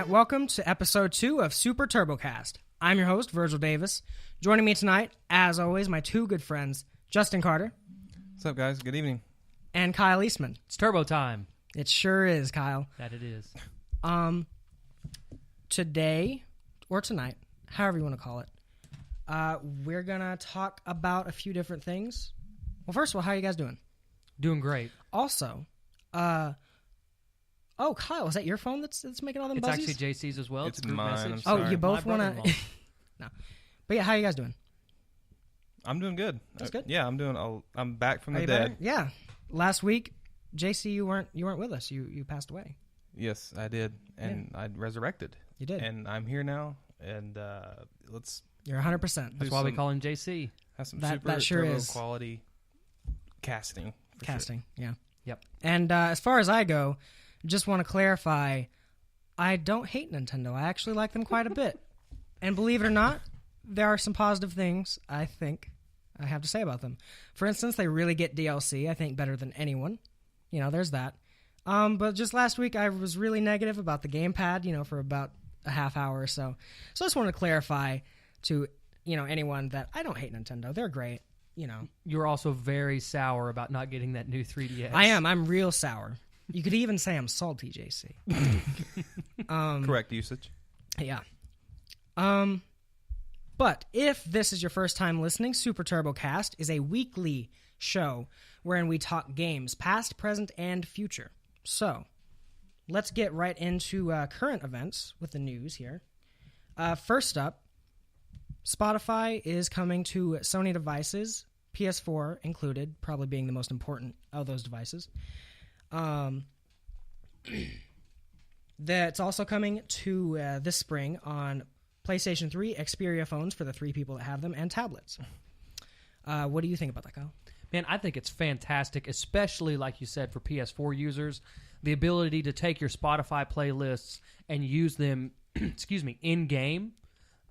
welcome to episode 2 of Super Turbocast. I'm your host, Virgil Davis. Joining me tonight, as always, my two good friends, Justin Carter. What's up, guys? Good evening. And Kyle Eastman. It's turbo time. It sure is, Kyle. That it is. Today, or tonight, however you want to call it, we're going to talk about a few different things. Well, first of all, how are you guys doing? Doing great. Also, Kyle, is that your phone that's making all them buzzies? It's actually JC's as well. It's a group mine. message. I'm sorry. You both want to... No. But yeah, how are you guys doing? I'm doing good. That's good. Yeah, I'm back from the dead. Better? Yeah. Last week, JC, you weren't with us. You passed away. Yes, I did, and I resurrected. You did, and I'm here now. And let's. You're 100%. That's why we call him JC. Have some that sure turbo is quality casting. Casting, sure. yeah. Yep. And as far as I go, just want to clarify, I don't hate Nintendo. I actually like them quite a bit. And believe it or not, there are some positive things I think I have to say about them. For instance, they really get DLC, I think, better than anyone. You know, there's that. But just last week, I was really negative about the gamepad, for about a half hour or so. So I just wanted to clarify to, anyone that I don't hate Nintendo. They're great, You're also very sour about not getting that new 3DS. I am. I'm real sour. You could even say I'm salty, JC. Correct usage. Yeah. But if this is your first time listening, Super Turbocast is a weekly show wherein we talk games, past, present, and future. So, let's get right into current events with the news here. First up, Spotify is coming to Sony devices, PS4 included, probably being the most important of those devices. That's also coming to this spring on PlayStation 3, Xperia phones for the 3 people that have them, and tablets. What do you think about that, Kyle? Man, I think it's fantastic, especially, like you said, for PS4 users. The ability to take your Spotify playlists and use them, in-game.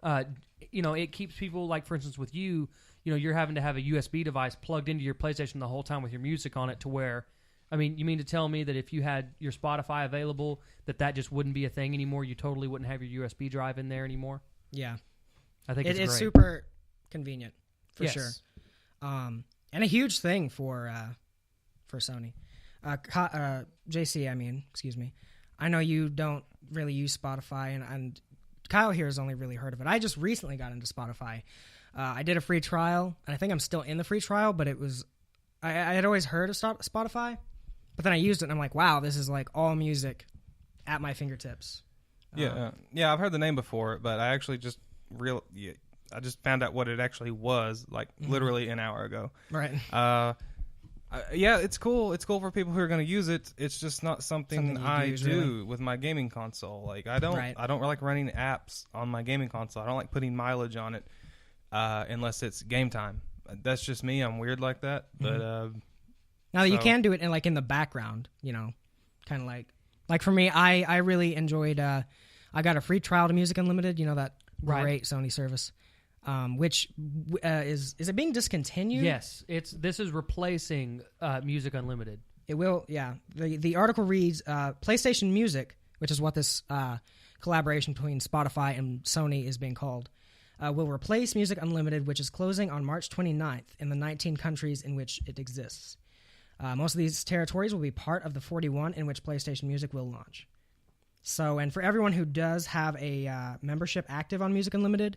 It keeps people, like, for instance, with you, you're having to have a USB device plugged into your PlayStation the whole time with your music on it to where, you mean to tell me that if you had your Spotify available, that just wouldn't be a thing anymore? You totally wouldn't have your USB drive in there anymore? Yeah. I think it's great. It's super convenient, for sure. And a huge thing for Sony. JC, excuse me. I know you don't really use Spotify, and Kyle here has only really heard of it. I just recently got into Spotify. I did a free trial, and I think I'm still in the free trial, but it was... I had always heard of Spotify, but then I used it, and I'm like, wow, this is like all music at my fingertips. Yeah, I've heard the name before, but I actually just I just found out what it actually was, like literally an hour ago. Right. It's cool. It's cool for people who are going to use it. It's just not something I do with my gaming console. Like I don't like running apps on my gaming console. I don't like putting mileage on it unless it's game time. That's just me. I'm weird like that. But now you can do it in the background, kind of like for me, I really enjoyed. I got a free trial to Music Unlimited. That great Sony service. Which is it being discontinued? Yes, this is replacing Music Unlimited. It will, yeah. The article reads, PlayStation Music, which is what this collaboration between Spotify and Sony is being called, will replace Music Unlimited, which is closing on March 29th in the 19 countries in which it exists. Most of these territories will be part of the 41 in which PlayStation Music will launch. So, and for everyone who does have a membership active on Music Unlimited,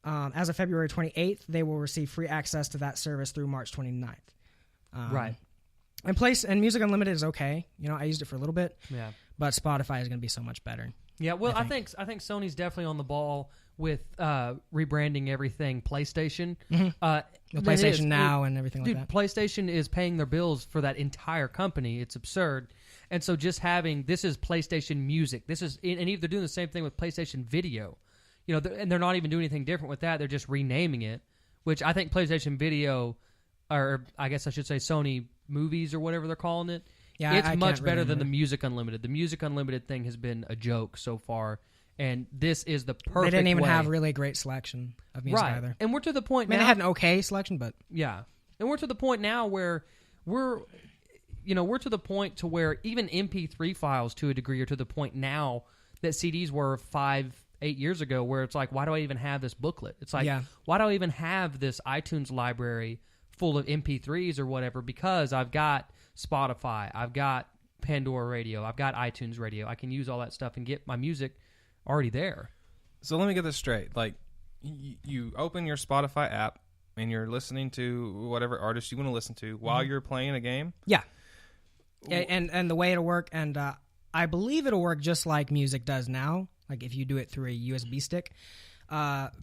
as of February 28th, they will receive free access to that service through March 29th. Right. And Music Unlimited is okay. I used it for a little bit. Yeah. But Spotify is going to be so much better. Yeah, well, I think Sony's definitely on the ball with rebranding everything PlayStation. Mm-hmm. PlayStation Now and everything like that. PlayStation is paying their bills for that entire company. It's absurd. And so just having, this is PlayStation Music. And they're doing the same thing with PlayStation Video. And they're not even doing anything different with that. They're just renaming it, which I think PlayStation Video, or I guess I should say Sony Movies or whatever they're calling it, it's much better than the Music Unlimited. The Music Unlimited thing has been a joke so far, and this is the perfect way. They didn't even have really great selection of music either. And we're to the point now. They had an okay selection, but... Yeah. And we're to the point now where we're to the point to where even MP3 files to a degree are to the point now that CDs were 5-8 years ago, where it's like, why do I even have this booklet? It's like, why do I even have this iTunes library full of MP3s or whatever? Because I've got Spotify, I've got Pandora Radio, I've got iTunes Radio. I can use all that stuff and get my music already there. So let me get this straight. Like, you open your Spotify app and you're listening to whatever artist you want to listen to while you're playing a game? Yeah. And the way it'll work, and I believe it'll work just like music does now, like if you do it through a USB stick.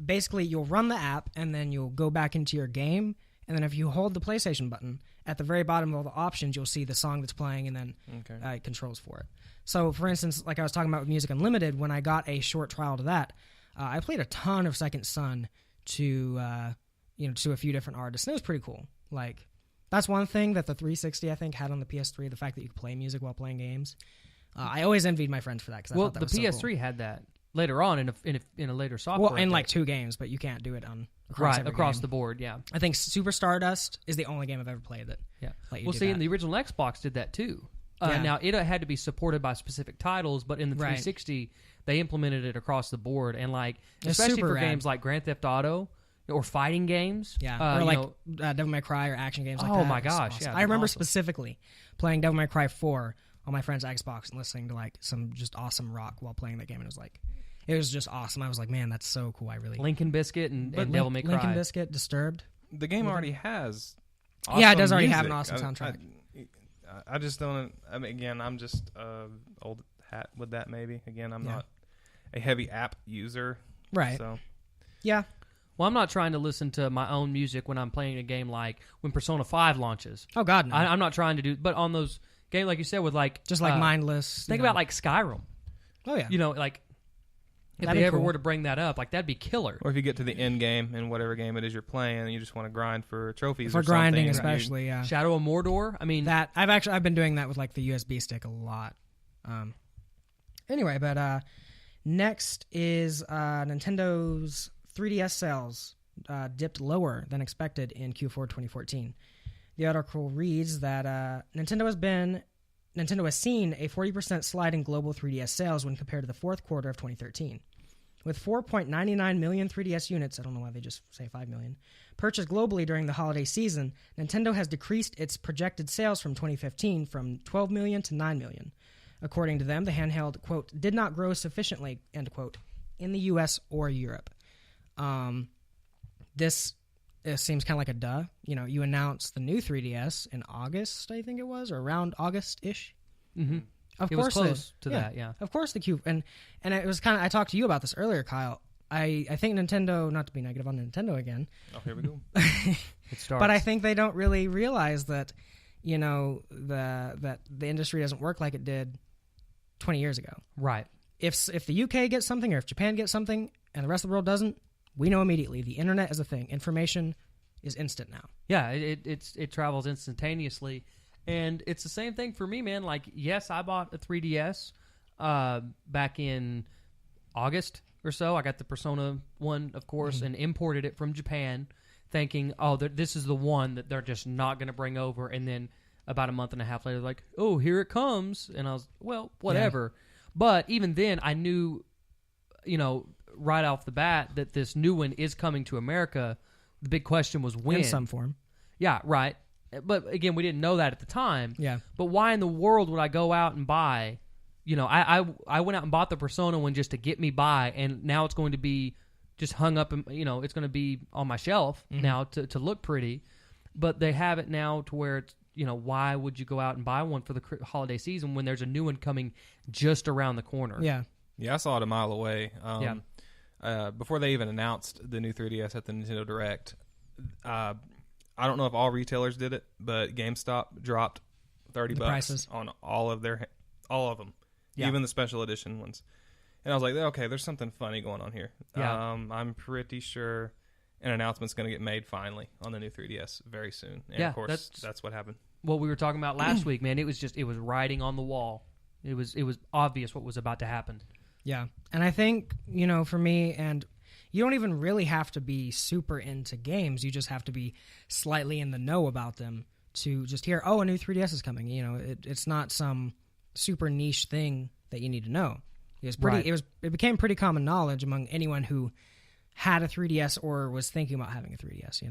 Basically, you'll run the app, and then you'll go back into your game, and then if you hold the PlayStation button, at the very bottom of all the options, you'll see the song that's playing, and then controls for it. So, for instance, like I was talking about with Music Unlimited, when I got a short trial to that, I played a ton of Second Son to a few different artists, and it was pretty cool. Like, that's one thing that the 360, I think, had on the PS3, the fact that you could play music while playing games. I always envied my friends for that, because I thought that was so cool. The PS3 had that later on in a later software. Well, in like 2 games, but you can't do it on across the board. Yeah, I think Super Stardust is the only game I've ever played that. Yeah, and the original Xbox did that too. Now it had to be supported by specific titles, but in the 360 they implemented it across the board, and like especially for games like Grand Theft Auto or fighting games, or like Devil May Cry or action games like that. Oh my gosh, awesome. I remember specifically playing Devil May Cry 4 on my friend's Xbox and listening to like some just awesome rock while playing that game, and it was just awesome. I was like, man, that's so cool. I really Linkin Biscuit and Devil May Cry. Linkin Biscuit, Disturbed. The game already has awesome it does already music. have an awesome soundtrack. I just don't. I mean, again, I'm just old hat with that. Maybe again, I'm not a heavy app user, right? So, yeah. Well, I'm not trying to listen to my own music when I'm playing a game like when Persona 5 launches. Oh God, no. I'm not trying to do. But on those games, like you said, with like just like mindless. Think about like Skyrim. Oh yeah. Like if they ever were to bring that up, like that'd be killer. Or if you get to the end game in whatever game it is you're playing, and you just want to grind for trophies. For or grinding, something, especially, yeah. Shadow of Mordor. I mean, that I've been doing that with like the USB stick a lot. Anyway, but next is Nintendo's 3DS sales dipped lower than expected in Q4 2014. The article reads that Nintendo has seen a 40% slide in global 3DS sales when compared to the fourth quarter of 2013. With 4.99 million 3DS units, I don't know why they just say 5 million, purchased globally during the holiday season, Nintendo has decreased its projected sales from 2015 from 12 million to 9 million. According to them, the handheld, quote, did not grow sufficiently, end quote, in the US or Europe. This seems kind of like a duh. You announced the new 3DS in August, I think it was, or around August-ish. Mm-hmm. Of it course, was close to that, yeah. Of course, the Q and it was kind of. I talked to you about this earlier, Kyle. I think Nintendo, not to be negative on Nintendo again. Oh, here we go. It starts. But I think they don't really realize that, that the industry doesn't work like it did 20 years ago. Right. If the UK gets something, or if Japan gets something, and the rest of the world doesn't, we know immediately. The internet is a thing. Information is instant now. Yeah, it travels instantaneously. And it's the same thing for me, man. Like, yes, I bought a 3DS back in August or so. I got the Persona 1, of course, and imported it from Japan, thinking, oh, this is the one that they're just not going to bring over. And then about a month and a half later, like, oh, here it comes. And I was, well, whatever. Yeah. But even then, I knew, right off the bat that this new one is coming to America. The big question was when. In some form. Yeah, right. But again, we didn't know that at the time. Yeah. But why in the world would I go out and buy? I went out and bought the Persona 1 just to get me by, and now it's going to be just hung up, and it's going to be on my shelf now to look pretty. But they have it now to where it's, why would you go out and buy one for the holiday season when there's a new one coming just around the corner? Yeah. Yeah, I saw it a mile away. Before they even announced the new 3DS at the Nintendo Direct, I don't know if all retailers did it, but GameStop dropped $30 on all of them, even the special edition ones. And I was like, okay, there's something funny going on here. Yeah. I'm pretty sure an announcement's going to get made finally on the new 3DS very soon. And of course, that's what happened. What we were talking about last week, man, it was writing on the wall. It was obvious what was about to happen. Yeah. And I think, for me, and you don't even really have to be super into games. You just have to be slightly in the know about them to just hear, oh, a new 3DS is coming. It's not some super niche thing that you need to know. It was pretty. It became pretty common knowledge among anyone who had a 3DS or was thinking about having a 3DS.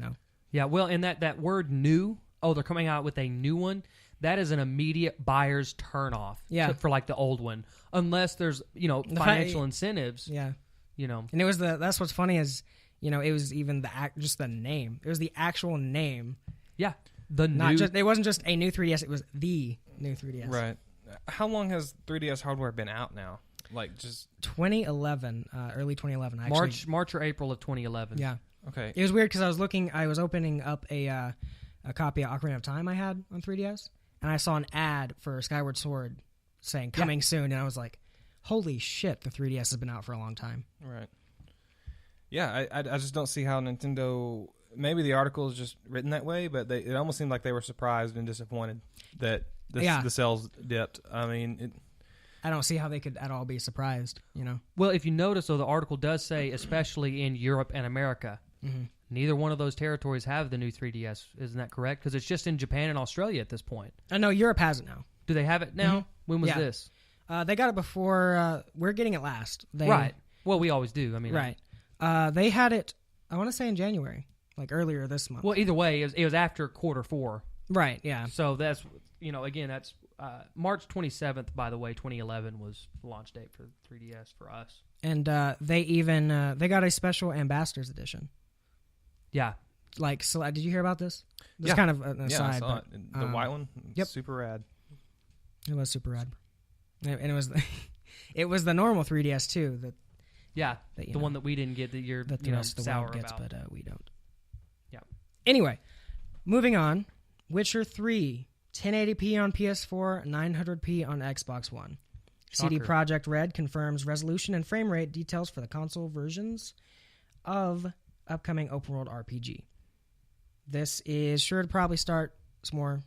Yeah. Well, and that word "new." Oh, they're coming out with a new one. That is an immediate buyer's turnoff. Yeah. For like the old one, unless there's financial incentives. Yeah. And it was that's what's funny is it was even just the name. It was the actual name. Yeah. It wasn't just a new 3DS. It was the new 3DS. Right. How long has 3DS hardware been out now? Like just 2011, early 2011. Actually. March or April of 2011. Yeah. Okay. It was weird because I was opening up a copy of Ocarina of Time I had on 3DS, and I saw an ad for Skyward Sword saying coming soon, and I was like, holy shit, the 3DS has been out for a long time. Right. Yeah, I just don't see how Nintendo. Maybe the article is just written that way, but it almost seemed like they were surprised and disappointed that the sales dipped. I mean, I don't see how they could at all be surprised. Well, if you notice, though, the article does say, especially in Europe and America, neither one of those territories have the new 3DS. Isn't that correct? Because it's just in Japan and Australia at this point. No, Europe has it now. Do they have it now? Mm-hmm. When was this? They got it before. We're getting it last. Right. Well, we always do. I mean, right. They had it. I want to say in January, like earlier this month. Well, either way, it was after Q4. Right. Yeah. So that's again that's March 27th. By the way, 2011 was the launch date for 3DS for us. And they even they got a special Ambassadors edition. Yeah. Like, so, did you hear about this? This is kind of an aside. I saw it. The white one. Yep. Super rad. It was super rad. And it was it was the normal 3DS too. The one that we didn't get that you're that the rest of the sour world gets, about. but we don't. Yeah. Anyway, moving on. Witcher 3, 1080p on PS4, 900p on Xbox One. Shocker. CD Projekt Red confirms resolution and frame rate details for the console versions of upcoming open world RPG. This is sure to probably start some more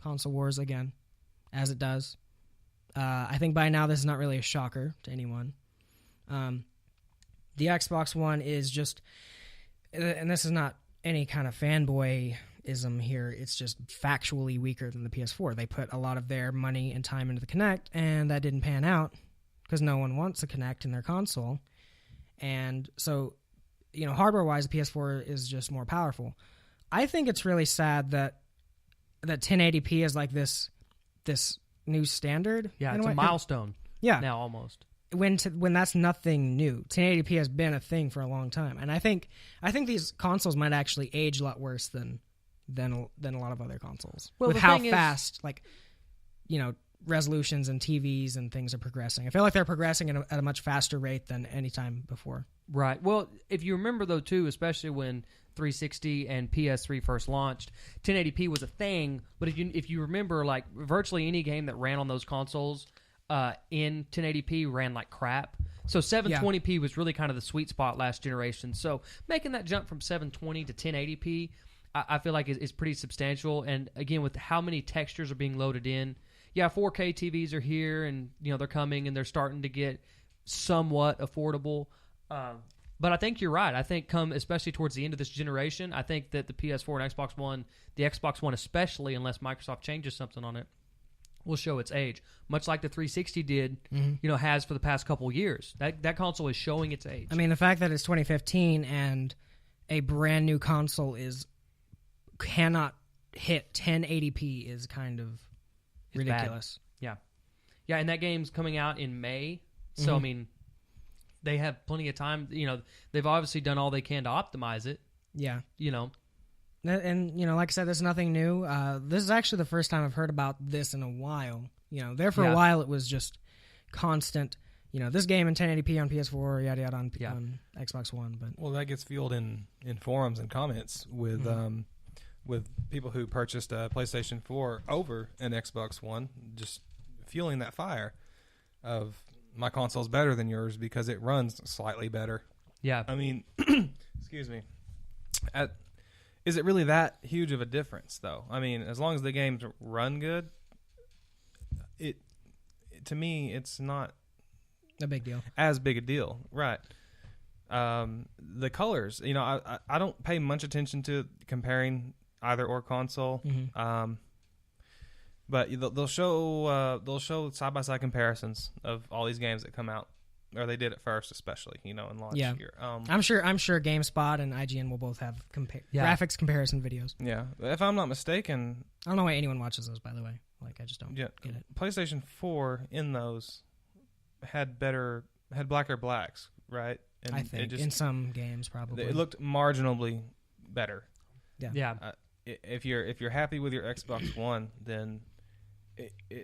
console wars again, as it does. I think by now this is not really a shocker to anyone. The Xbox One is just, and this is not any kind of fanboyism here, it's just factually weaker than the PS4. They put a lot of their money and time into the Kinect, and that didn't pan out because no one wants a Kinect in their console. And so, hardware-wise, the PS4 is just more powerful. I think it's really sad that 1080p is like this new standard. Yeah, it's a milestone. Yeah, now almost. When that's nothing new. 1080p has been a thing for a long time, and I think these consoles might actually age a lot worse than a lot of other consoles. Well, with how fast resolutions and TVs and things are progressing. I feel like they're progressing at a much faster rate than any time before. Right. Well, if you remember though too, especially when 360 and PS3 first launched, 1080p was a thing. But if you remember, like virtually any game that ran on those consoles in 1080p ran like crap. So 720p was really kind of the sweet spot last generation. So making that jump from 720 to 1080p, I feel like is pretty substantial. And again, with how many textures are being loaded in, 4K TVs are here, and they're coming, and they're starting to get somewhat affordable. But I think you're right. I think especially towards the end of this generation, I think that the PS4 and Xbox One, the Xbox One especially, unless Microsoft changes something on it, will show its age, much like the 360 did, has for the past couple of years. That console is showing its age. I mean, the fact that it's 2015 and a brand new console cannot hit 1080p is kind of ridiculous. Bad. Yeah, and that game's coming out in May, so I mean, they have plenty of time. They've obviously done all they can to optimize it. Yeah. And like I said, this is nothing new. This is actually the first time I've heard about this in a while. There for a while it was just constant. This game in 1080p on PS4, yada yada on Xbox One. But that gets fueled in forums and comments with people who purchased a PlayStation 4 over an Xbox One, just fueling that fire of my console's better than yours because it runs slightly better. Yeah, I mean, excuse me. Is it really that huge of a difference, though? I mean, as long as the games run good, to me, it's not a big deal. As big a deal, right? The colors, I don't pay much attention to comparing either or console, but they'll show side by side comparisons of all these games that come out, or they did it first, especially in launch year. I'm sure GameSpot and IGN will both have graphics comparison videos. Yeah, if I'm not mistaken, I don't know why anyone watches those. By the way, I just don't get it. PlayStation 4 in those had blacker blacks, right? And I think in some games probably it looked marginally better. Yeah. If you're happy with your Xbox One, then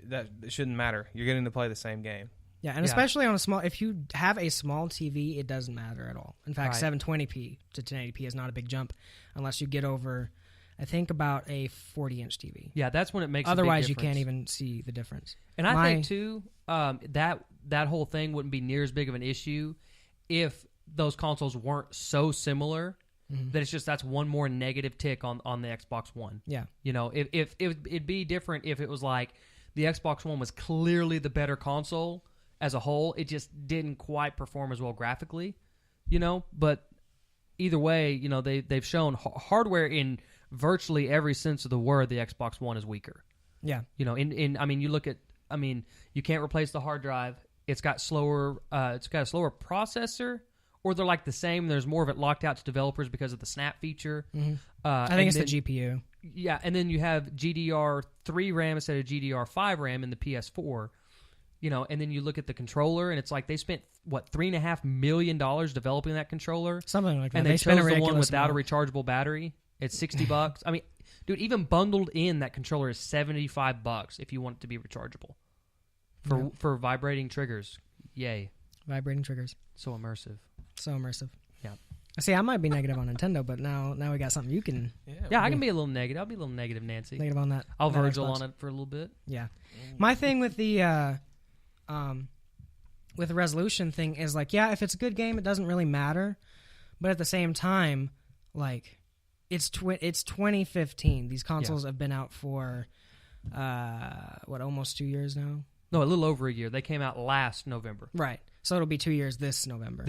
that shouldn't matter. You're getting to play the same game. Yeah, and especially on if you have a small TV, it doesn't matter at all. In fact, 720p to 1080p is not a big jump unless you get over, I think, about a 40-inch TV. Yeah, that's when it makes. Otherwise, a big you can't even see the difference. And I think too, that whole thing wouldn't be near as big of an issue if those consoles weren't so similar. That it's just that's one more negative tick on the Xbox One. Yeah, if it'd be different if it was like the Xbox One was clearly the better console as a whole. It just didn't quite perform as well graphically, But either way, they've shown hardware in virtually every sense of the word. The Xbox One is weaker. Yeah, you look at you can't replace the hard drive. It's got a slower processor. Or they're like the same. There's more of it locked out to developers because of the Snap feature. I think it's the GPU. Yeah, and then you have GDR3 RAM instead of GDR5 RAM in the PS4. And then you look at the controller, and it's like they spent $3.5 million developing that controller, something like that. And they chose the one without a rechargeable battery. It's $60. I mean, dude, even bundled in, that controller is $75 if you want it to be rechargeable for vibrating triggers. Yay, vibrating triggers. So immersive. Yeah. See, I might be negative on Nintendo, but now we got something you can. Yeah, I can be a little negative. I'll be a little negative, Nancy. Negative on that. I'll Virgil on it for a little bit. Yeah. My thing with the resolution thing is if it's a good game, it doesn't really matter. But at the same time, it's 2015. These consoles have been out for almost 2 years now. No, a little over a year. They came out last November. Right. So it'll be 2 years this November.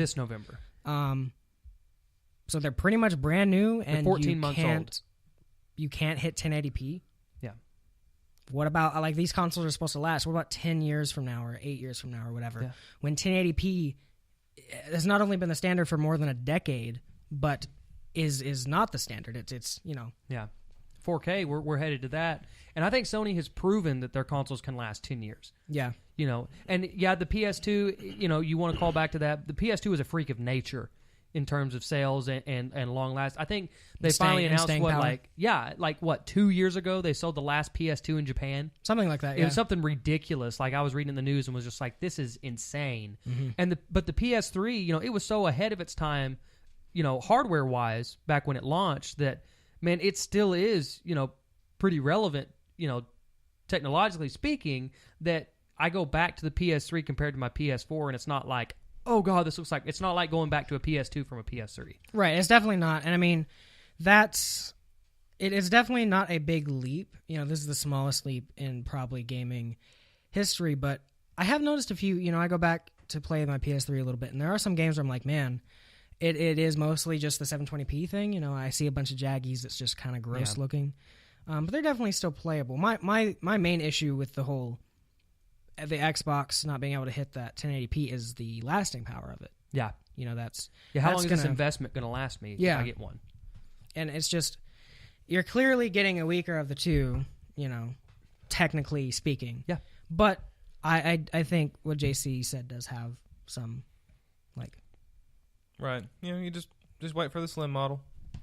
So they're pretty much brand new, and 14 months old. You can't hit 1080p. Yeah. What about these consoles are supposed to last? What about 10 years from now or 8 years from now or whatever? Yeah. When 1080p has not only been the standard for more than a decade, but is not the standard. It's Yeah. 4K, we're headed to that. And I think Sony has proven that their consoles can last 10 years. Yeah. And the PS2, you want to call back to that. The PS2 is a freak of nature in terms of sales and long last. I think they finally announced 2 years ago they sold the last PS2 in Japan. Something like that, yeah. It was something ridiculous. I was reading the news and was just like, this is insane. And but the PS3, it was so ahead of its time, hardware-wise, back when it launched, that, man, it still is, pretty relevant, technologically speaking, that I go back to the PS3 compared to my PS4, and it's not like, oh, God, this looks like... It's not like going back to a PS2 from a PS3. Right, it's definitely not. And, I mean, it is definitely not a big leap. This is the smallest leap in probably gaming history, but I have noticed a few... I go back to play my PS3 a little bit, and there are some games where I'm like, man... It is mostly just the 720p thing. I see a bunch of jaggies that's just kind of gross looking. But they're definitely still playable. My main issue with the Xbox not being able to hit that 1080p is the lasting power of it. Yeah. That's... how long is this investment going to last me if I get one? And it's just... You're clearly getting a weaker of the two, technically speaking. Yeah. But I think what JC said does have some, Right. You just wait for the slim model.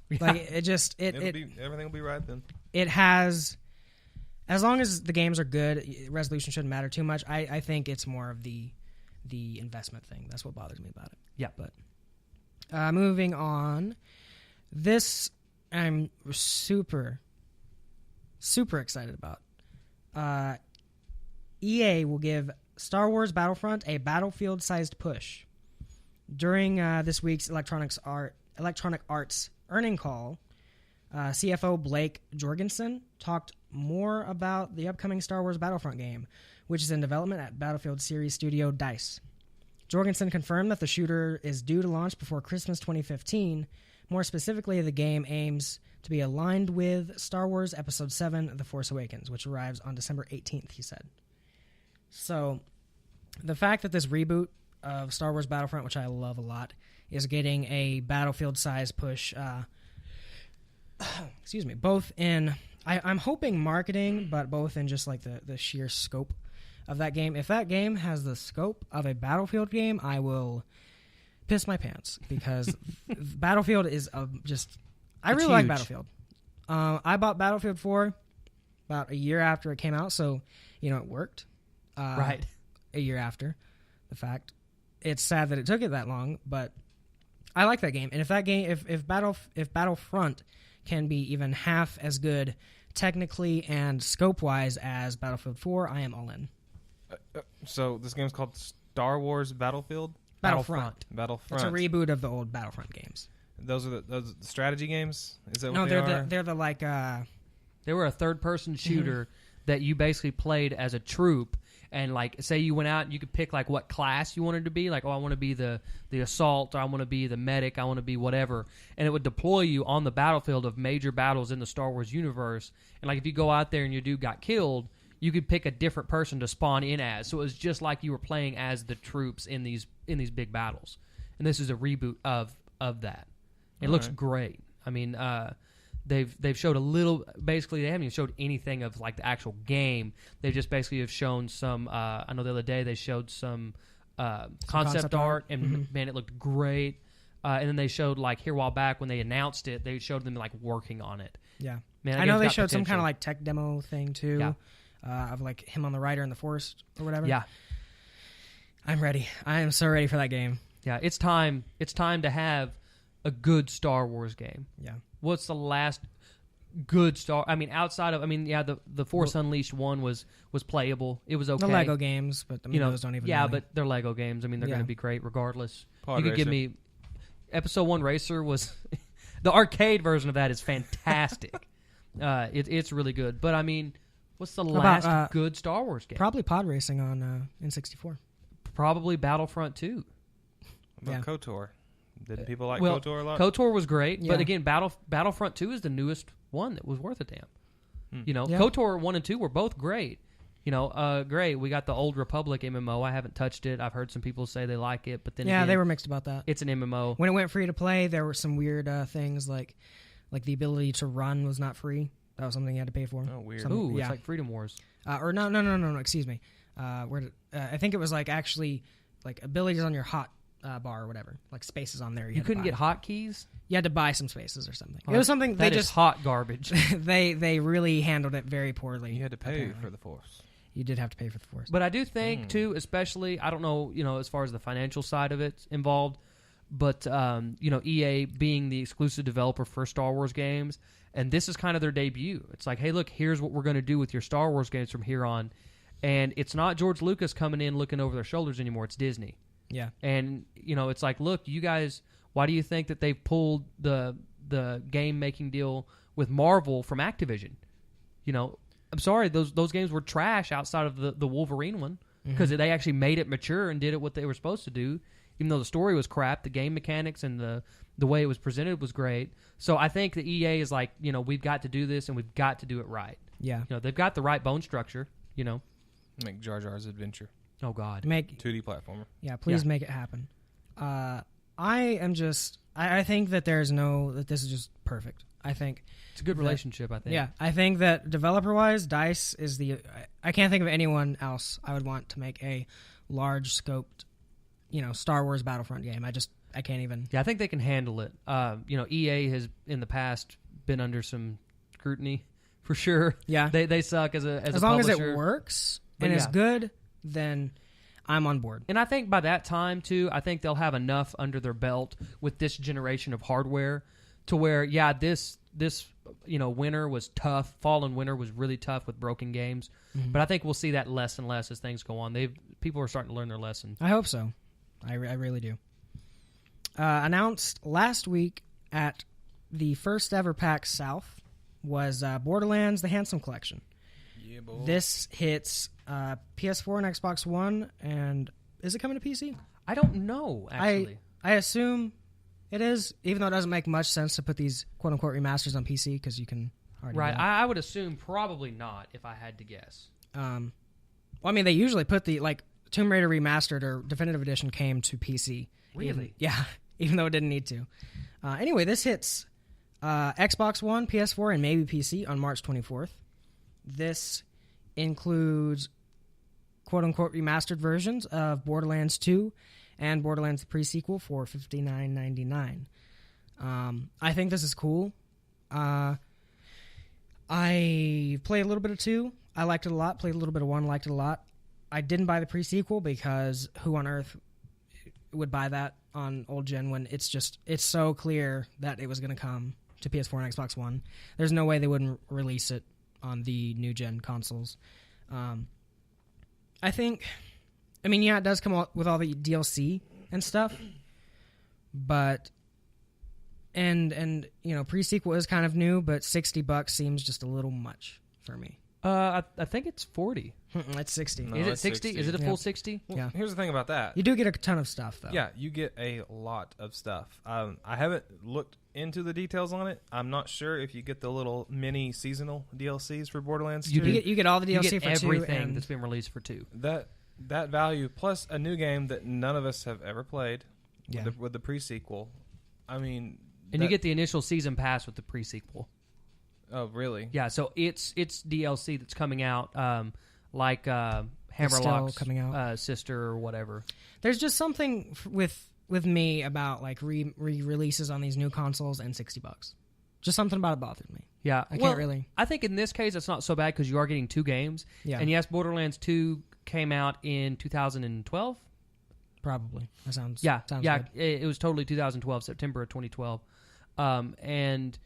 Everything will be right then. It has, as long as the games are good, resolution shouldn't matter too much. I think it's more of the investment thing. That's what bothers me about it. Yeah. But moving on, this I'm super, super excited about. EA will give Star Wars Battlefront a Battlefield-sized push. During this week's Electronic Arts earning call, CFO Blake Jorgensen talked more about the upcoming Star Wars Battlefront game, which is in development at Battlefield series studio DICE. Jorgensen confirmed that the shooter is due to launch before Christmas 2015. More specifically, the game aims to be aligned with Star Wars Episode 7, The Force Awakens, which arrives on December 18th, he said. So, the fact that this reboot of Star Wars Battlefront, which I love a lot, is getting a Battlefield size push. Excuse me. Both in, I'm hoping marketing, but both in just like the sheer scope of that game. If that game has the scope of a Battlefield game, I will piss my pants, because Battlefield is I really like Battlefield. I bought Battlefield 4 about a year after it came out, so it worked. Right. A year after the fact. It's sad that it took it that long, but I like that game. And if Battlefront can be even half as good technically and scope-wise as Battlefield 4, I am all in. So this game's called Star Wars Battlefront. It's a reboot of the old Battlefront games. Those are the strategy games? Is that no, what they are? They're the like... They were a third-person shooter that you basically played as a troop, and like, say you went out and you could pick like what class you wanted to be. Like, I want to be the assault, or I want to be the medic, I want to be whatever. And it would deploy you on the battlefield of major battles in the Star Wars universe. And like, if you go out there and your dude got killed, you could pick a different person to spawn in as. So it was just like you were playing as the troops in these big battles. And this is a reboot of that. It looks great. I mean, they've showed a little. Basically, they haven't even showed anything of like the actual game. They just basically have shown some. I know the other day they showed some concept art, and man, it looked great. And then they showed like here a while back when they announced it, they showed them like working on it. Yeah, man, I know they showed some kind of like tech demo thing too. Yeah. Of like him on the rider in the forest or whatever. Yeah, I'm ready. I am so ready for that game. Yeah, it's time. It's time to have a good Star Wars game. Yeah. What's the last good outside of the Force Unleashed one was playable. It was okay. The Lego games, but those don't even. Yeah, really. But they're Lego games. I mean, they're going to be great regardless. Pod you could Racer. give me Episode 1 Racer was the arcade version of that is fantastic. It's really good. But I mean, what's the last good Star Wars game? Probably pod racing on N64. Probably Battlefront 2. What about KOTOR? Did people like KOTOR a lot? KOTOR was great, Yeah. but again, Battlefront 2 is the newest one that was worth a damn. Yeah. KOTOR 1 and 2 were both great. Great. We got the Old Republic MMO. I haven't touched it. I've heard some people say they like it, but then again, they were mixed about that. It's an MMO. When it went free to play, there were some weird things like the ability to run was not free. That was something you had to pay for. Oh, weird. Ooh, it's like Freedom Wars. No. Excuse me. I think it was like actually like abilities on your hot bar or whatever, like spaces on there. You couldn't get hotkeys? You had to buy some spaces or something. It was something that they is just hot garbage. they really handled it very poorly. You had to pay apparently. for the Force. You did have to pay for the Force. But I do think too, especially I don't know, as far as the financial side of it involved, but EA being the exclusive developer for Star Wars games, and this is kind of their debut. It's like, hey, look, here's what we're going to do with your Star Wars games from here on, and it's not George Lucas coming in looking over their shoulders anymore. It's Disney. Yeah. And it's like, look, you guys, why do you think that they've pulled the game making deal with Marvel from Activision? I'm sorry, those games were trash outside of the Wolverine one, because they actually made it mature and did it what they were supposed to do. Even though the story was crap, the game mechanics and the way it was presented was great. So I think the EA is like, we've got to do this and we've got to do it right. Yeah. They've got the right bone structure. Make Jar Jar's Adventure. Oh God. Make 2D platformer. Yeah, please make it happen. I think that that this is just perfect. I think it's a good relationship, I think. Yeah, I think that developer-wise, DICE is I can't think of anyone else I would want to make a large-scoped, Star Wars Battlefront game. I can't even. Yeah, I think they can handle it. EA has in the past been under some scrutiny, for sure. Yeah, they suck as a long publisher. as it works and is good, then I'm on board. And I think by that time too, I think they'll have enough under their belt with this generation of hardware to where, this winter was tough. Fall and winter was really tough with broken games. Mm-hmm. But I think we'll see that less and less as things go on. People are starting to learn their lesson. I hope so. I really do. Announced last week at the first ever PAX South was Borderlands: The Handsome Collection. Yeah, boy. This hits PS4 and Xbox One, and is it coming to PC? I don't know, actually. I assume it is, even though it doesn't make much sense to put these quote-unquote remasters on PC because you can already Right, I would assume probably not, if I had to guess. Well, I mean, they usually put Tomb Raider Remastered or Definitive Edition came to PC. Really? Even though it didn't need to. Anyway, this hits Xbox One, PS4, and maybe PC on March 24th. This includes quote-unquote remastered versions of Borderlands 2 and Borderlands the pre-sequel for $59.99. I think this is cool. I played a little bit of 2. I liked it a lot. Played a little bit of 1, liked it a lot. I didn't buy the pre-sequel because who on earth would buy that on old gen when it's so clear that it was going to come to PS4 and Xbox One. There's no way they wouldn't release it on the new gen consoles. I mean, yeah, it does come out with all the DLC and stuff, but and you know, pre-sequel is kind of new, but $60 seems just a little much for me. I think it's 40. It's 60. No, Is it it's 60? 60. Is it a full 60? Well, Yeah. Here's the thing about that. You do get a ton of stuff, though. Yeah, you get a lot of stuff. I haven't looked into the details on it. I'm not sure if you get the little mini seasonal DLCs for Borderlands 2. You get all the DLC You get for 2. everything And that's been released for 2. That value plus a new game that none of us have ever played Yeah. with the pre-sequel. I mean, And you get the initial season pass with the pre-sequel. Oh, really? Yeah, so it's DLC that's coming out, like still Hammerlock's coming out. sister or whatever. There's just something with me about like re-releases on these new consoles and $60. Just something about it bothered me. Yeah, I can't really. I think in this case it's not so bad because you are getting 2 games. Yeah. And yes, Borderlands 2 came out in 2012. Probably. That sounds Yeah, good. it was totally 2012, September of 2012. And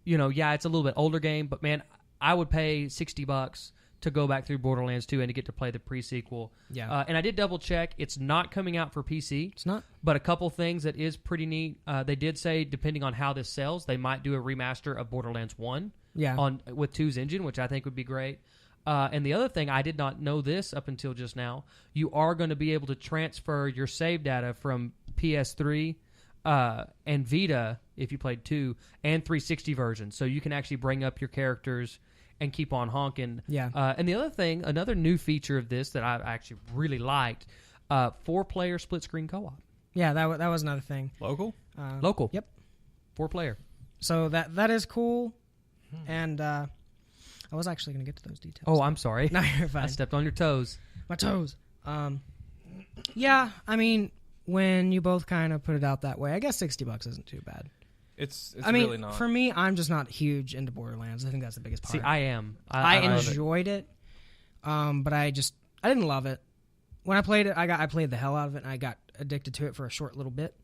you know, yeah, it's a little bit older game, but man, I would pay $60 to go back through Borderlands 2 and to get to play the pre-sequel. Yeah. And I did double check; it's not coming out for PC. It's not. But a couple things that is pretty neat. They did say, depending on how this sells, they might do a remaster of Borderlands 1 Yeah. with 2's engine, which I think would be great. And the other thing, I did not know this up until just now, you are going to be able to transfer your save data from PS3 and Vita, if you played 2, and 360 versions. So you can actually bring up your characters and keep on honking. Yeah. And the other thing, another new feature of this that I actually really liked, 4-player split-screen co-op. Yeah, that was another thing. Local? Local. Yep. 4-player. So that is cool, and I was actually going to get to those details. Oh, I'm sorry. No, you're fine. I stepped on your toes. My toes. Yeah, I mean, when you both kind of put it out that way, I guess $60 isn't too bad. It's I mean, really not. for me, I'm just not huge into Borderlands. I think that's the biggest part. See, I am. I love enjoyed it, but I didn't love it. When I played it, I played the hell out of it, and I got addicted to it for a short little bit.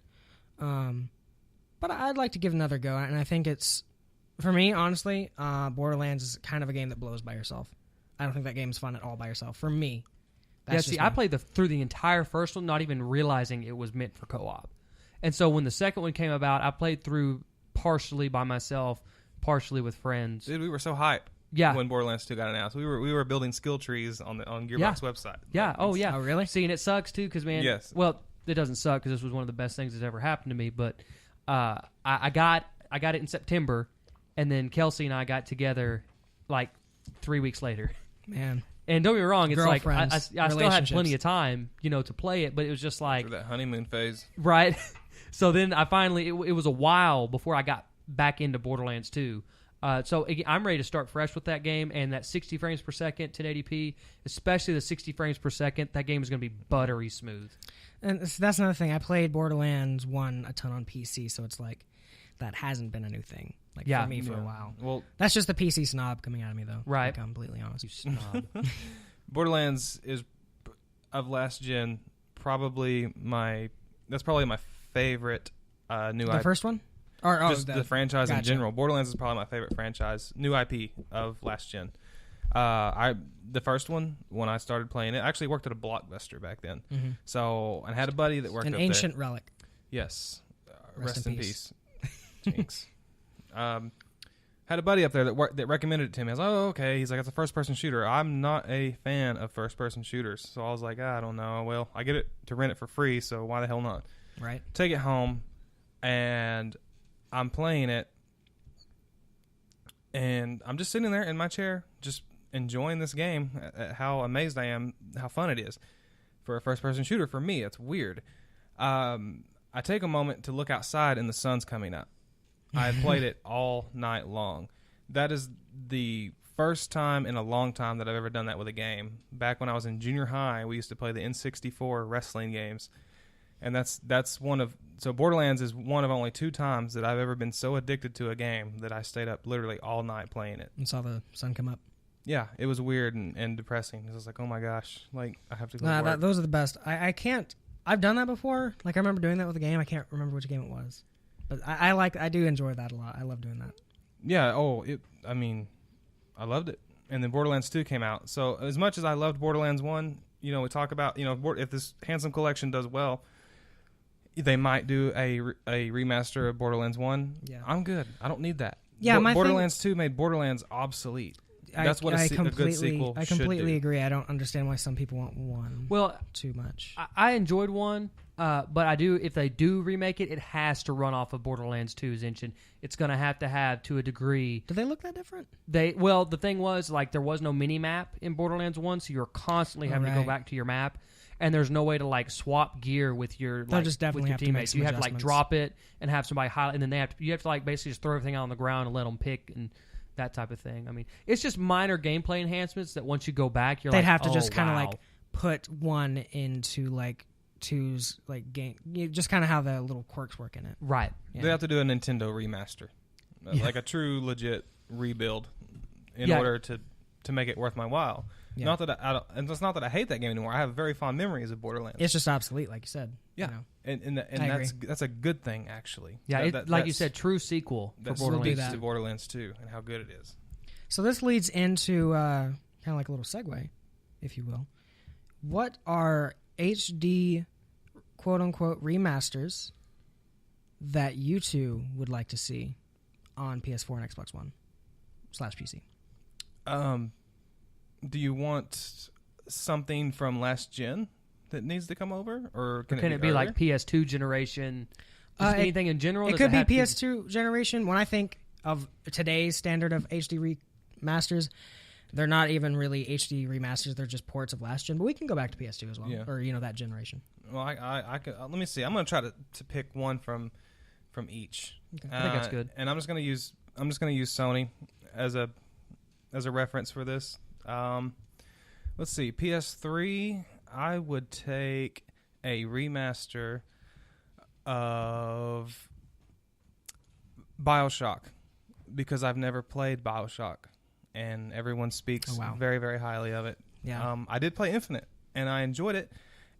But I'd like to give it another go, and I think it's, for me, honestly, Borderlands is kind of a game that blows by yourself. I don't think that game is fun at all by yourself. For me. That's I played through the entire first one, not even realizing it was meant for co-op. And so when the second one came about, I played through partially by myself, partially with friends. Dude, we were so hyped. Yeah. When Borderlands 2 got announced, we were building skill trees on Gearbox website. Yeah. Like, Oh, yeah. Oh, really? See, and it sucks too, because man. Yes. Well, it doesn't suck because this was one of the best things that's ever happened to me. But I got it in September, and then Kelsey and I got together like 3 weeks later. Man. And don't get me wrong, it's like I Girlfriends, still had relationships. plenty of time, to play it, but it was just like Through that honeymoon phase. right. So then I finally it was a while before I got back into Borderlands 2. So again, I'm ready to start fresh with that game, and that 60 frames per second, 1080p, especially the 60 frames per second, that game is going to be buttery smooth. And that's another thing. I played Borderlands 1 a ton on PC, so it's like that hasn't been a new thing for me for a while. Well, That's just the PC snob coming out of me, though. Right. To be completely honest. You snob. Borderlands is of last gen probably my favorite new The IP. first one? Or Just the franchise in gotcha. general. Borderlands is probably my favorite franchise, new IP of last gen. The first one, when I started playing it, I actually worked at a Blockbuster back then. Mm-hmm. So I had a buddy that worked An up ancient there. relic. Yes. Rest in peace. Jinx. Had a buddy up there that recommended it to me. I was like, oh, okay. He's like, it's a first-person shooter. I'm not a fan of first-person shooters. So I was like, I don't know. Well, I get it to rent it for free, so why the hell not? Right. Take it home, and I'm playing it, and I'm just sitting there in my chair, just enjoying this game, at how amazed I am, how fun it is. for a first-person shooter. For me, it's weird. I take a moment to look outside and the sun's coming up. I had played it all night long. That is the first time in a long time that I've ever done that with a game. Back when I was in junior high, we used to play the N64 wrestling games. And that's one of... So Borderlands is one of only 2 times that I've ever been so addicted to a game that I stayed up literally all night playing it. And saw the sun come up. Yeah, it was weird and depressing. I was like, oh my gosh, like I have to go to work. Those are the best. I can't... I've done that before. Like, I remember doing that with a game. I can't remember which game it was. But I do enjoy that a lot. I love doing that. Yeah, I loved it. And then Borderlands 2 came out. So as much as I loved Borderlands 1, we talk about, if this Handsome Collection does well, they might do a remaster of Borderlands 1. Yeah. I'm good. I don't need that. Yeah, Borderlands 2 made Borderlands obsolete. That's what a good sequel I completely agree. I don't understand why some people want 1 too much. I enjoyed 1, but I do. If they do remake it, it has to run off of Borderlands 2's engine. It's going to have, to a degree. Do they look that different? The thing was, like, there was no mini-map in Borderlands 1, so you're constly having to go back to your map. And there's no way to, like, swap gear with your teammates. You have to, like, drop it and have somebody highlight, and then you have to like basically just throw everything out on the ground and let them pick and that type of thing. I mean, it's just minor gameplay enhancements that once you go back, they'd have to just kind of like put 1 into like 2's like game, just kind of how the little quirks work in it. Right. Yeah. They have to do a Nintendo remaster, like a true legit rebuild in order to make it worth my while. Yeah. Not that and it's not that I hate that game anymore. I have very fond memories of Borderlands. It's just obsolete, like you said. Yeah, and that's a good thing actually. Yeah, like you said, true sequel for Borderlands to Borderlands 2 and how good it is. So this leads into kind of like a little segue, if you will. What are HD quote unquote remasters that you two would like to see on PS4 and Xbox One /PC? Do you want something from last gen that needs to come over, or can it be like PS2 generation? Anything in general? It could be PS2 generation. When I think of today's standard of HD remasters, they're not even really HD remasters. They're just ports of last gen. But we can go back to PS2 as well, or that generation. Well, I could. Let me see. I'm going to try to pick one from each. Okay. I think that's good. And I'm just going to use Sony as a reference for this. Let's see. PS3, I would take a remaster of BioShock because I've never played BioShock, and everyone speaks very, very highly of it. Yeah. I did play Infinite, and I enjoyed it,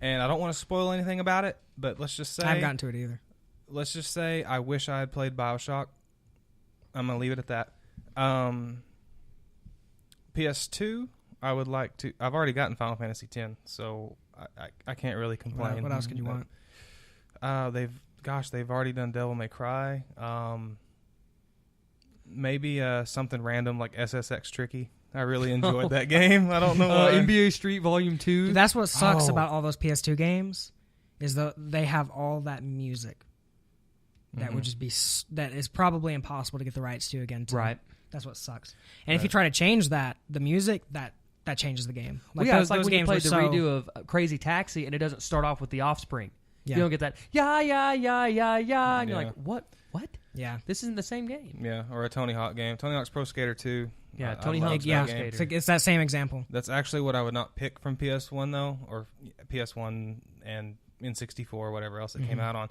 and I don't want to spoil anything about it, but let's just say... I haven't gotten to it either. Let's just say I wish I had played BioShock. I'm going to leave it at that. PS2, I would like to... I've already gotten Final Fantasy X, so I can't really complain. What else could you want? They've already done Devil May Cry. Maybe something random like SSX Tricky. I really enjoyed that game. I don't know why. NBA Street Volume 2. Dude, that's what sucks about all those PS2 games, is they have all that music that would just be... That is probably impossible to get the rights to again. Right. That's what sucks. And if you try to change the music, that changes the game. Like it's like when you play the redo of Crazy Taxi and it doesn't start off with the Offspring. Yeah. You don't get that, and you're like, what? Yeah. This isn't the same game. Yeah, or a Tony Hawk game. Tony Hawk's Pro Skater 2. Yeah, Tony Hawk's Pro Skater. It's that same example. That's actually what I would not pick from PS1, though, or PS1 and N64 or whatever else it came out on.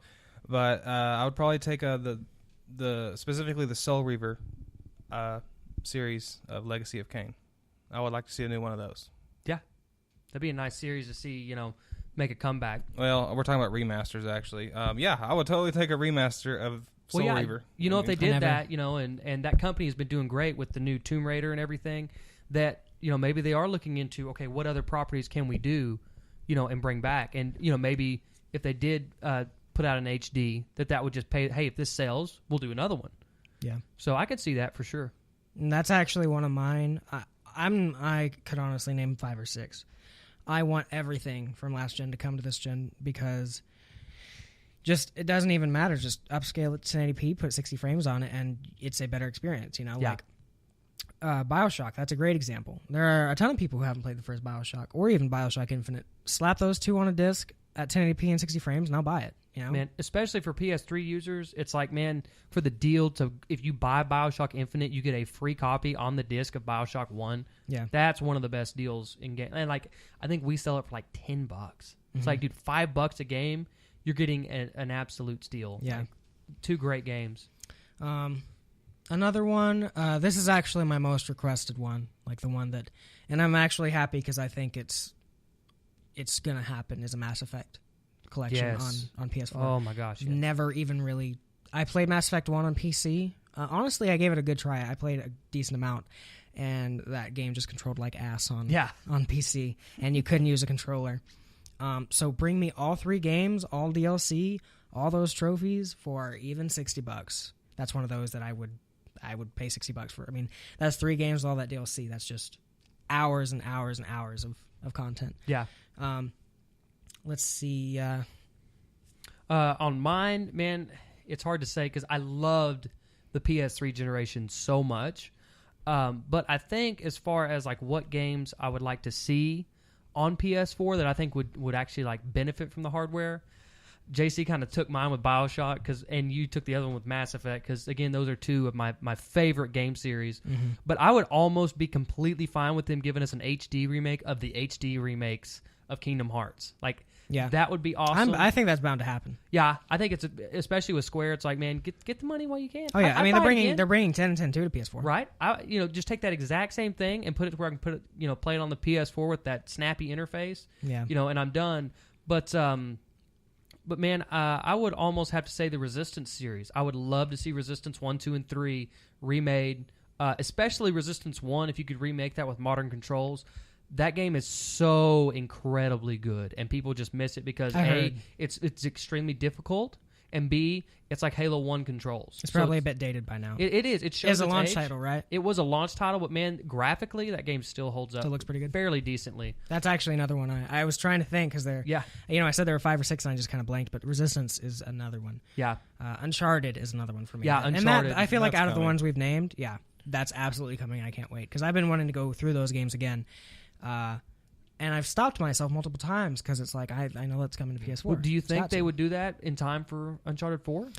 But I would probably take specifically the Soul Reaver series of Legacy of Kain. I would like to see a new one of those. Yeah, that'd be a nice series to see. Make a comeback. Well, we're talking about remasters, actually. Yeah, I would totally take a remaster of Soul Reaver. If they did that, and that company has been doing great with the new Tomb Raider and everything. That maybe they are looking into what other properties can we do, and bring back, and maybe if they did put out an HD, that would just pay. Hey, if this sells, we'll do another one. Yeah. So I could see that for sure. And that's actually one of mine. I could honestly name 5 or 6. I want everything from last gen to come to this gen because it doesn't even matter. Just upscale it to 1080p, put 60 frames on it, and it's a better experience. Yeah. Like BioShock, that's a great example. There are a ton of people who haven't played the first BioShock or even BioShock Infinite. Slap those two on a disc at 1080p and 60 frames, and I'll buy it. You know? Man, especially for PS3 users, it's like, man, for the deal if you buy BioShock Infinite, you get a free copy on the disc of BioShock 1. Yeah. That's one of the best deals in game. And like, I think we sell it for like $10. It's like, dude, $5 a game, you're getting an absolute steal. Yeah. Like, two great games. Another one, this is actually my most requested one, like the one that, and I'm actually happy because I think it's going to happen, is a Mass Effect collection on PS4. Oh my gosh. Yes. Never even really, I played Mass Effect 1 on PC. Honestly, I gave it a good try. I played a decent amount, and that game just controlled like ass on PC, and you couldn't use a controller. So bring me all 3 games, all DLC, all those trophies for even $60. That's one of those that I would pay $60 for. I mean, that's 3 games, all that DLC. That's just hours and hours and hours of content. Yeah. Let's see. On mine, man, it's hard to say because I loved the PS3 generation so much. But I think as far as like what games I would like to see on PS4 that I think would actually like benefit from the hardware, JC kind of took mine with BioShock, and you took the other one with Mass Effect, because, again, those are 2 of my favorite game series. Mm-hmm. But I would almost be completely fine with them giving us an HD remake of the HD remakes of Kingdom Hearts. Like, that would be awesome. I think that's bound to happen. Yeah, I think it's, especially with Square, it's like, man, get the money while you can. Oh, yeah. I mean, they're bringing 10 and 10 2 to PS4. Right? Just take that exact same thing and put it where I can put it, play it on the PS4 with that snappy interface. Yeah. And I'm done. But man, I would almost have to say the Resistance series. I would love to see Resistance 1, 2, and 3 remade, especially Resistance 1, if you could remake that with modern controls. That game is so incredibly good, and people just miss it because, A, it's extremely difficult, and B, it's like Halo 1 controls. It's probably a bit dated by now. It is. It shows it's a launch title, right? It was a launch title, but man, graphically, that game still holds up. Still looks pretty good. Fairly decently. That's actually another one I was trying to think, because they're... Yeah. I said there were 5 or 6, and I just kind of blanked, but Resistance is another one. Yeah. Uncharted is another one for me. Yeah, Uncharted. And I feel like out of the ones we've named, that's absolutely coming. I can't wait, because I've been wanting to go through those games again. And I've stopped myself multiple times because it's like, I know that's coming to PS4. Well, do you think they would do that in time for Uncharted 4?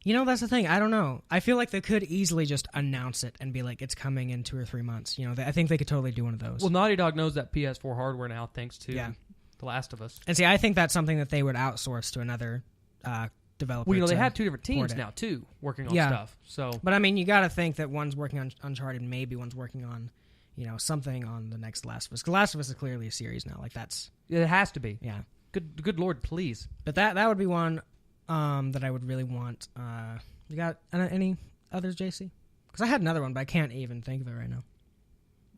That's the thing. I don't know. I feel like they could easily just announce it and be like, it's coming in 2 or 3 months. I think they could totally do one of those. Well, Naughty Dog knows that PS4 hardware now, thanks to The Last of Us. And see, I think that's something that they would outsource to another developer. Well, they have 2 different teams now, too, working on stuff. So, but, I mean, you got to think that one's working on Uncharted, maybe one's working on... something on the next Last of Us. The Last of Us is clearly a series now. Like, that's... It has to be. Yeah. Good Lord, please. But that would be one that I would really want. You got any others, JC? Because I had another one, but I can't even think of it right now.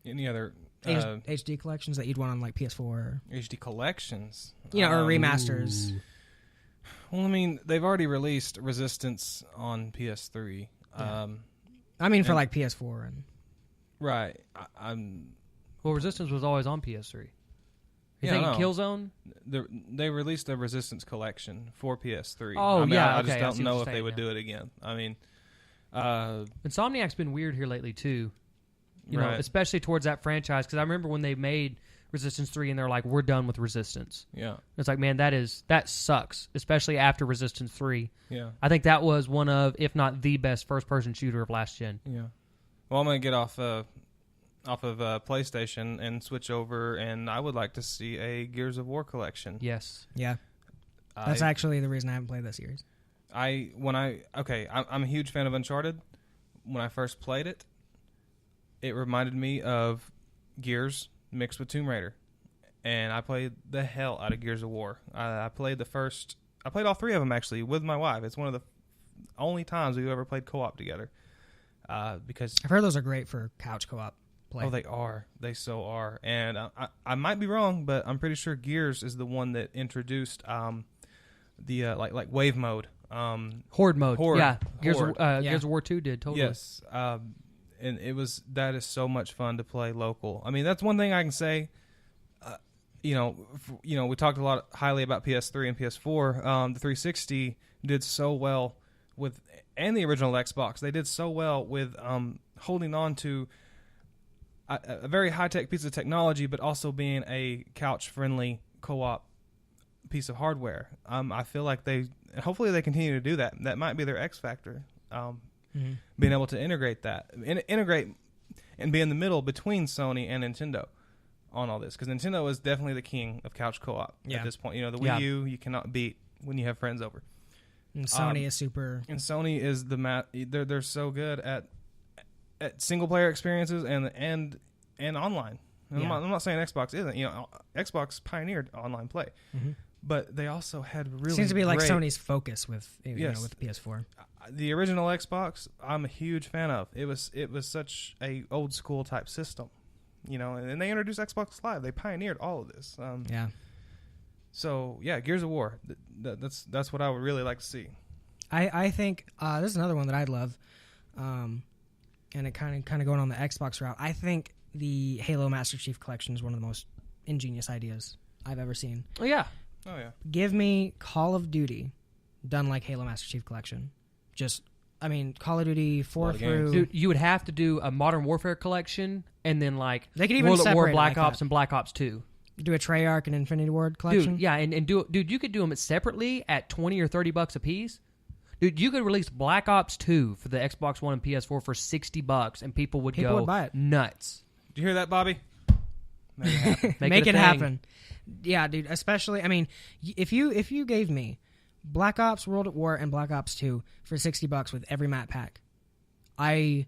Any other... HD collections that you'd want on, like, PS4? Or, HD collections? or remasters. Well, I mean, they've already released Resistance on PS3. Yeah. I mean, for, like, PS4 and... Right. Well, Resistance was always on PS3. You think Killzone? They released the Resistance collection for PS3. Oh, I just don't know if they would do it again. I mean... Insomniac's been weird here lately, too. You know, especially towards that franchise. Because I remember when they made Resistance 3 and they're like, we're done with Resistance. Yeah. It's like, man, that sucks. Especially after Resistance 3. Yeah. I think that was one of, if not the best first-person shooter of last gen. Yeah. Well, I'm going to get off of PlayStation and switch over, and I would like to see a Gears of War collection. Yes. Yeah. That's actually the reason I haven't played that series. I'm a huge fan of Uncharted. When I first played it, it reminded me of Gears mixed with Tomb Raider. And I played the hell out of Gears of War. I played all 3 of them, actually, with my wife. It's one of the only times we've ever played co-op together. Because I've heard those are great for couch co-op play. Oh, they are. They so are. And I might be wrong, but I'm pretty sure Gears is the one that introduced the like wave mode, horde mode. Yeah, Gears Gears of War 2 did totally. Yes, and that is so much fun to play local. I mean, that's one thing I can say. We talked a lot highly about PS3 and PS4. The 360 did so well and the original Xbox, they did so well with holding on to a very high-tech piece of technology, but also being a couch-friendly co-op piece of hardware. I feel like hopefully they continue to do that. That might be their X factor, being able to integrate that, integrate and be in the middle between Sony and Nintendo on all this, because Nintendo is definitely the king of couch co-op at this point. The Wii U you cannot beat when you have friends over. And Sony is super. And Sony is they're so good at single player experiences and online. I'm not saying Xbox isn't. Xbox pioneered online play, but they also had really seems to be like great, Sony's focus with with the PS4. The original Xbox, I'm a huge fan of. It was such a old school type system, and they introduced Xbox Live. They pioneered all of this. So Gears of War. That's what I would really like to see. I think this is another one that I'd love, and it kind of going on the Xbox route. I think the Halo Master Chief Collection is one of the most ingenious ideas I've ever seen. Oh yeah. Give me Call of Duty done like Halo Master Chief Collection. Call of Duty 4 through... Dude, you would have to do a Modern Warfare collection, and then they could even World at War, separate Black like Ops, that. and Black Ops 2. Do a Treyarch and Infinity Ward collection? Dude, and do you could do them separately at $20 or $30 a piece. Dude, you could release Black Ops 2 for the Xbox One and PS4 for $60, and people would buy it. Nuts. Did you hear that, Bobby? Make it happen. Make it happen. Yeah, dude. Especially, if you gave me Black Ops World at War and Black Ops 2 for $60 with every map pack, I'd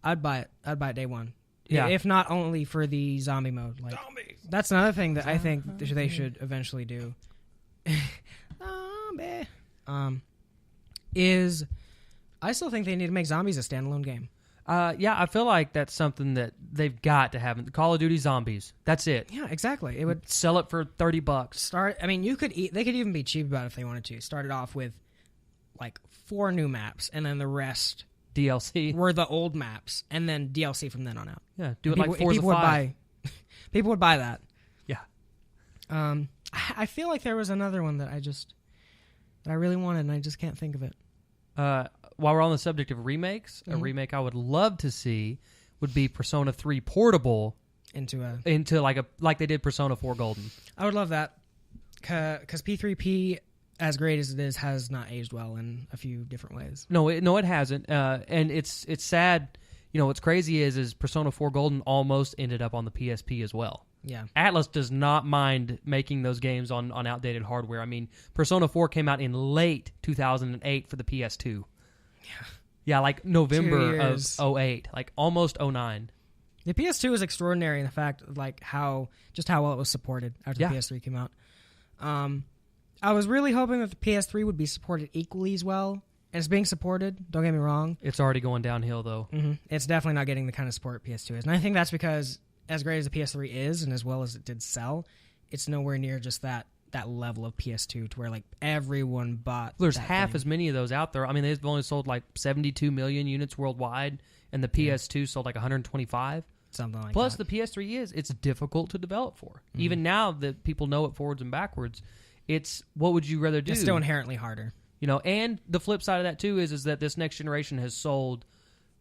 buy it. I'd buy it day one. Yeah. If not only for the zombie mode. Zombies. That's another thing that I think they should eventually do. Zombie. Is I still think they need to make zombies a standalone game. I feel like that's something that they've got to have. Call of Duty Zombies. That's it. Yeah, exactly. It would sell it for $30. They could even be cheap about it if they wanted to. Start it off with 4 new maps, and then the rest DLC were the old maps, and then DLC from then on out. Yeah, do it like Forza 5. People would buy that. Yeah. I feel like there was another one that I really wanted, and I just can't think of it. While we're on the subject of remakes, a remake I would love to see would be Persona 3 Portable into like they did Persona 4 Golden. I would love that, because P3P, as great as it is, has not aged well in a few different ways. No, it hasn't, and it's sad. What's crazy is Persona 4 Golden almost ended up on the PSP as well. Yeah, Atlas does not mind making those games on outdated hardware. Persona 4 came out in late 2008 for the PS2. Yeah, like November of 2008, like almost 2009. The PS2 is extraordinary in the fact of how well it was supported after the PS3 came out. I was really hoping that the PS3 would be supported equally as well. And it's being supported, don't get me wrong. It's already going downhill, though. Mm-hmm. It's definitely not getting the kind of support PS2 is. And I think that's because, as great as the PS3 is, and as well as it did sell, it's nowhere near just that level of PS2 to where everyone bought. There's half as many of those out there. They've only sold 72 million units worldwide, and the PS2 sold 125. Something like Plus, that. the PS3 it's difficult to develop for. Mm-hmm. Even now that people know it forwards and backwards, it's what would you rather do? It's still inherently harder. And the flip side of that too is that this next generation has sold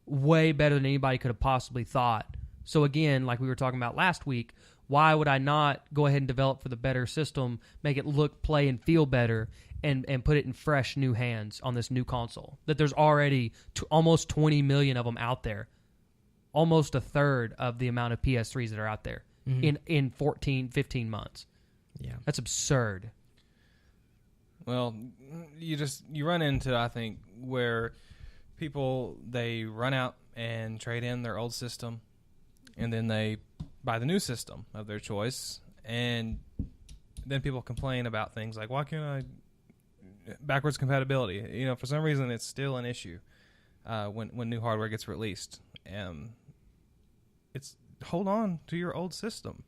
way better than anybody could have possibly thought. So again, like we were talking about last week, why would I not go ahead and develop for the better system, make it look, play, and feel better, and put it in fresh new hands on this new console? That there's already almost 20 million of them out there. Almost a third of the amount of PS3s that are out there in 14, 15 months. Yeah. That's absurd. Well, you run into, I think, where people, they run out and trade in their old system, and then they buy the new system of their choice, and then people complain about things like, why can't I backwards compatibility? For some reason it's still an issue when new hardware gets released. It's hold on to your old system.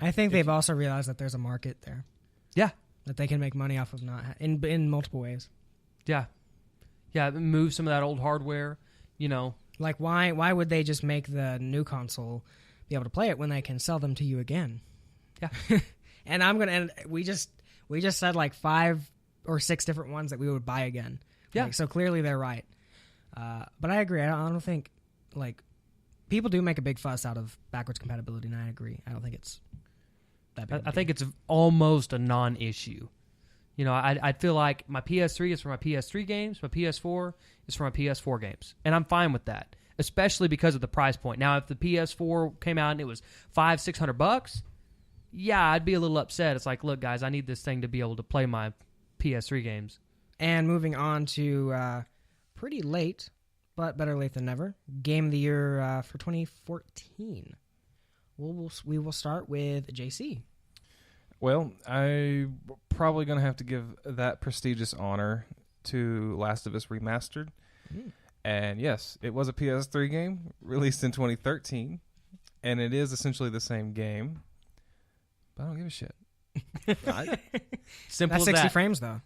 I think they've also realized that there's a market there. Yeah. That they can make money off of in multiple ways. Yeah. Yeah, move some of that old hardware, Why would they just make the new console be able to play it when they can sell them to you again? Yeah. And we just said 5 or 6 different ones that we would buy again. Yeah. So clearly they're right. But I agree. I don't think people do make a big fuss out of backwards compatibility, and I agree. I don't think it's that big. I think it's almost a non-issue. You know, I feel like my PS3 is for my PS3 games, my PS4 is for my PS4 games, and I'm fine with that, especially because of the price point. Now, if the PS4 came out and it was $500-$600, yeah, I'd be a little upset. It's like, look, guys, I need this thing to be able to play my PS3 games. And moving on to pretty late, but better late than never, Game of the Year for 2014. We will start with JC. Well, I'm probably going to have to give that prestigious honor to Last of Us Remastered. And yes, it was a PS3 game released in 2013, and it is essentially the same game, but I don't give a shit. Simple That's as 60 that. frames, though.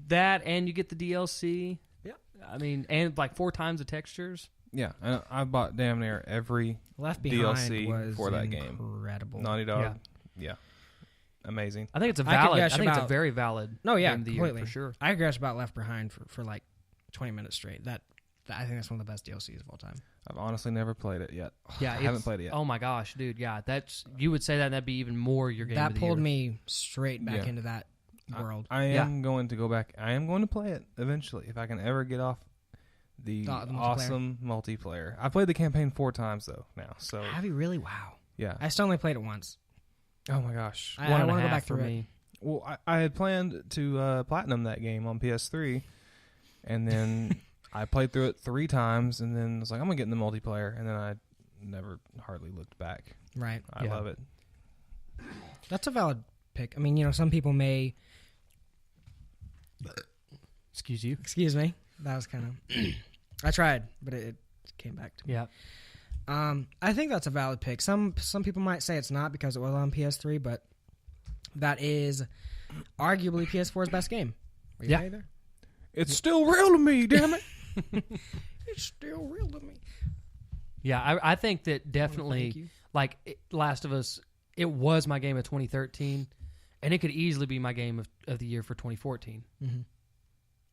That, and you get the DLC. Yeah. I mean, and like 4 times the textures. Yeah, I bought damn near every Left Behind DLC was for that game. Incredible. Naughty Dog. Yeah. Amazing. I think it's a I could valid. I gush think it's a about- very valid. No, yeah, game of the completely. year for sure. I guess about Left Behind for like 20 minutes straight. That I think that's one of the best DLCs of all time. I've honestly never played it yet. Yeah, I haven't played it yet. Oh my gosh, dude! Yeah, that's you would say that and that'd be even more your game. That of the pulled year. me straight back Yeah. into that world. I am going to go back. I am going to play it eventually if I can ever get off the multiplayer. awesome multiplayer. I've played the campaign 4 times though now. So Have you really? Wow. yeah. I still only played it once. Oh my gosh. I One and a want to go half back for through it. me. Well, I had planned to platinum that game on PS3, and then I played through it 3 times, and then was like, I'm gonna get in the multiplayer, and then I never hardly looked back. Right. I Yeah. love it. That's a valid pick. I mean, you know, some people may. Excuse you. Excuse me. That was kind of. I tried, but it came back to me. Yeah. I think that's a valid pick. Some people might say it's not because it was on PS3, but that is arguably PS4's best game. Were you Yeah. there? It's still real to me, damn it. It's still real to me. Yeah, I think that Thank definitely, you. like Last of Us, it was my game of 2013, and it could easily be my game of the year for 2014. Mm-hmm.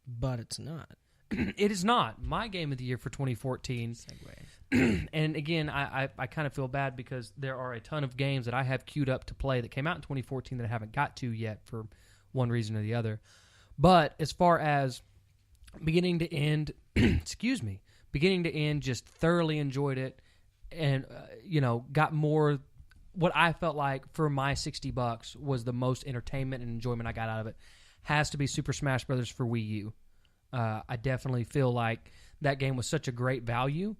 But it's not. It is not my game of the year for 2014. Segue. And again, I kind of feel bad because there are a ton of games that I have queued up to play that came out in 2014 that I haven't got to yet for one reason or the other. But as far as beginning to end, beginning to end, just thoroughly enjoyed it, and got more. What I felt like for my $60 was the most entertainment and enjoyment I got out of it has to be Super Smash Brothers for Wii U. I definitely feel like that game was such a great value,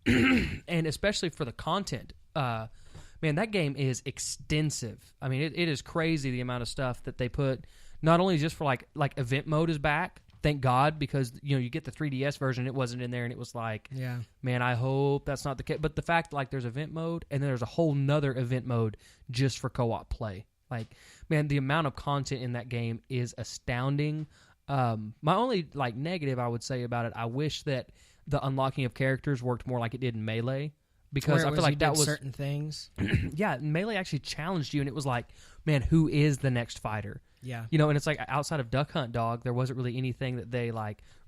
and especially for the content. Man, that game is extensive. I mean, it is crazy the amount of stuff that they put. Not only just for like event mode is back, thank God, because you get the 3DS version, it wasn't in there, and it was like, Yeah. man, I hope that's not the case. But the fact like there's event mode, and then there's a whole nother event mode just for co-op play. Like, man, the amount of content in that game is astounding. My only negative I would say about it, I wish that the unlocking of characters worked more like it did in Melee, because I feel like that was certain things. yeah, Melee actually challenged you, and it was like, man, who is the next fighter? Yeah. And it's like outside of Duck Hunt Dog, there wasn't really anything that they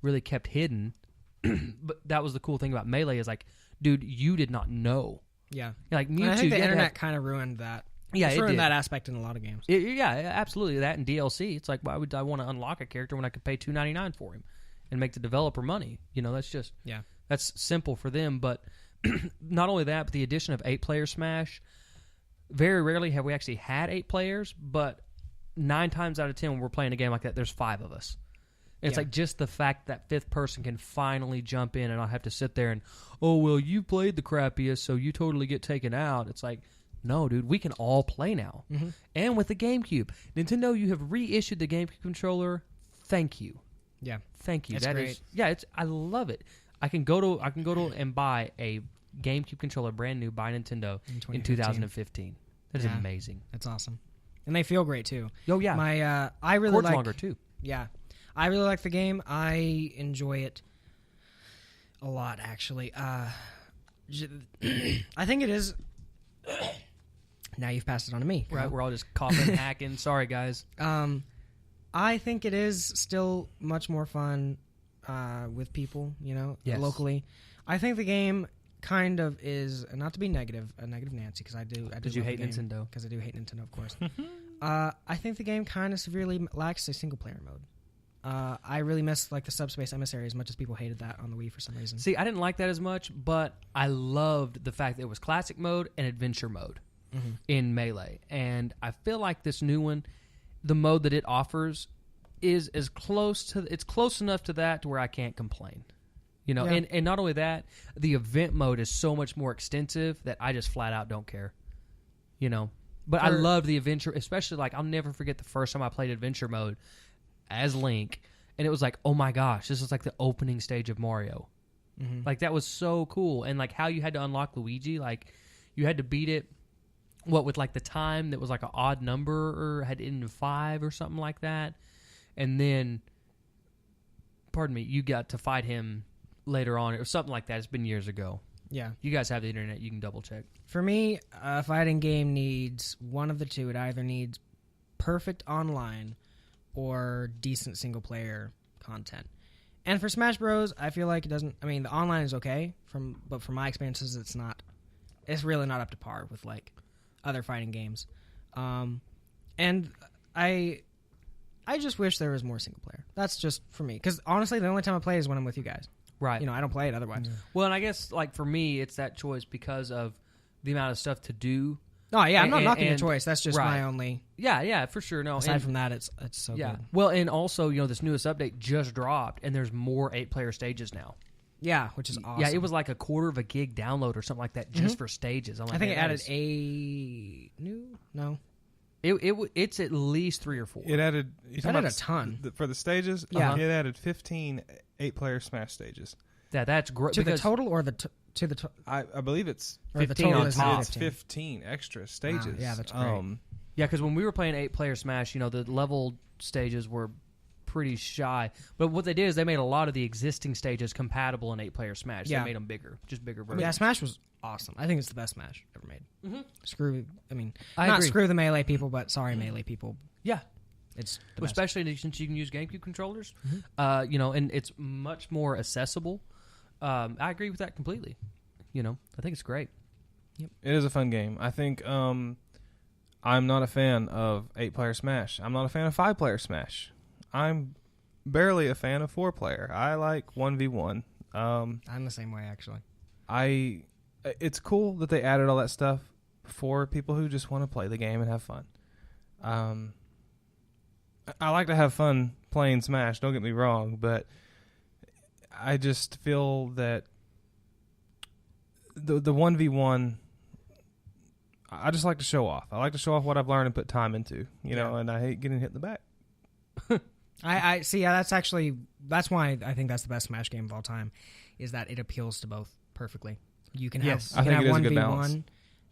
really kept hidden. But that was the cool thing about Melee is like, dude, you did not know. Yeah. Like Mewtwo, And I think the you had to internet have- kind of ruined that. Yeah, It's it ruined did. that aspect in a lot of games. Yeah, absolutely. That and DLC. It's like, why would I want to unlock a character when I could pay $2.99 for him and make the developer money? That's just that's simple for them. But not only that, but the addition of 8-player Smash. Very rarely have we actually had 8 players, but 9 times out of 10 when we're playing a game like that, there's 5 of us. And it's Yeah. like just the fact that 5th person can finally jump in and I'll have to sit there and, oh, well, you played the crappiest, so you totally get taken out. It's like, no, dude, we can all play now. Mm-hmm. And with the GameCube. Nintendo, you have reissued the GameCube controller. Thank you. Yeah. Thank you. It's That great. is, yeah, I love it. I can go to and buy a GameCube controller brand new by Nintendo in 2015. That is Yeah. amazing. That's awesome. And they feel great too. Oh yeah. I really Cord's like longer too. Yeah. I really like the game. I enjoy it a lot actually. I think it is now you've passed it on to me. Right, we're all just coughing, hacking. Sorry, guys. I think it is still much more fun with people, Yes. locally. I think the game kind of is, not to be negative, a negative Nancy, because I do. Because you hate Nintendo. Because I do hate Nintendo, of course. I think the game kind of severely lacks a single-player mode. I really miss like the subspace emissary as much as people hated that on the Wii for some reason. See, I didn't like that as much, but I loved the fact that it was classic mode and adventure mode in Melee. And I feel like this new one, the mode that it offers, is as close to, it's close enough to that to where I can't complain. You know, and not only that, the event mode is so much more extensive that I just flat out don't care. You know, but I love the adventure, especially like I'll never forget the first time I played adventure mode as Link, and it was like, oh my gosh, this is like the opening stage of Mario. Like that was so cool, and like how you had to unlock Luigi, like you had to beat it, with like the time that was like an odd number or had to end in 5 or something like that, and then, pardon me, you got to fight him later on or something like that. It's been years ago. Yeah, you guys have the internet, you can double check. For me, a fighting game needs one of the two. It either needs perfect online or decent single-player content. And for Smash Bros., I feel like it doesn't... I mean, the online is okay, but from my experiences, it's really not up to par with, like, other fighting games. And I just wish there was more single-player. That's just for me. Because, honestly, the only time I play is when I'm with you guys. Right. You know, I don't play it otherwise. Yeah. Well, and I guess, like, for me, it's that choice because of the amount of stuff to do. Oh, yeah, I'm not knocking your choice. That's just my only... Yeah, for sure. No, aside from that, it's so good. Well, and also, you know, this newest update just dropped, and there's more 8-player stages now. Yeah, which is awesome. Yeah, it was like a quarter of a gig download or something like that just for stages. I think it added a new... No. It's at least 3 or 4. It added... It added a ton. For the stages? Yeah. It added 15 8-player Smash stages. Yeah, that's great. To the total or I believe it's 15 on top. It's 15 extra stages. Wow, yeah, that's great. Yeah, because when we were playing 8-player Smash, you know, the level stages were pretty shy. But what they did is they made a lot of the existing stages compatible in 8-player Smash. Yeah. They made them bigger, just bigger versions. Yeah, Smash was awesome. I think it's the best Smash ever made. Screw the Melee people, but sorry, Melee people. Yeah. It's especially since you can use GameCube controllers, you know, and it's much more accessible. I agree with that completely. You know, I think it's great. Yep. It is a fun game. I think I'm not a fan of 8-player Smash. I'm not a fan of 5-player Smash. I'm barely a fan of 4-player. I like 1v1. I'm the same way, actually. It's cool that they added all that stuff for people who just want to play the game and have fun. I like to have fun playing Smash, don't get me wrong, but I just feel that the 1v1, I just like to show off. I like to show off what I've learned and put time into, you know, and I hate getting hit in the back. I see. Yeah, that's why I think that's the best Smash game of all time, is that it appeals to both perfectly. You can have 1v1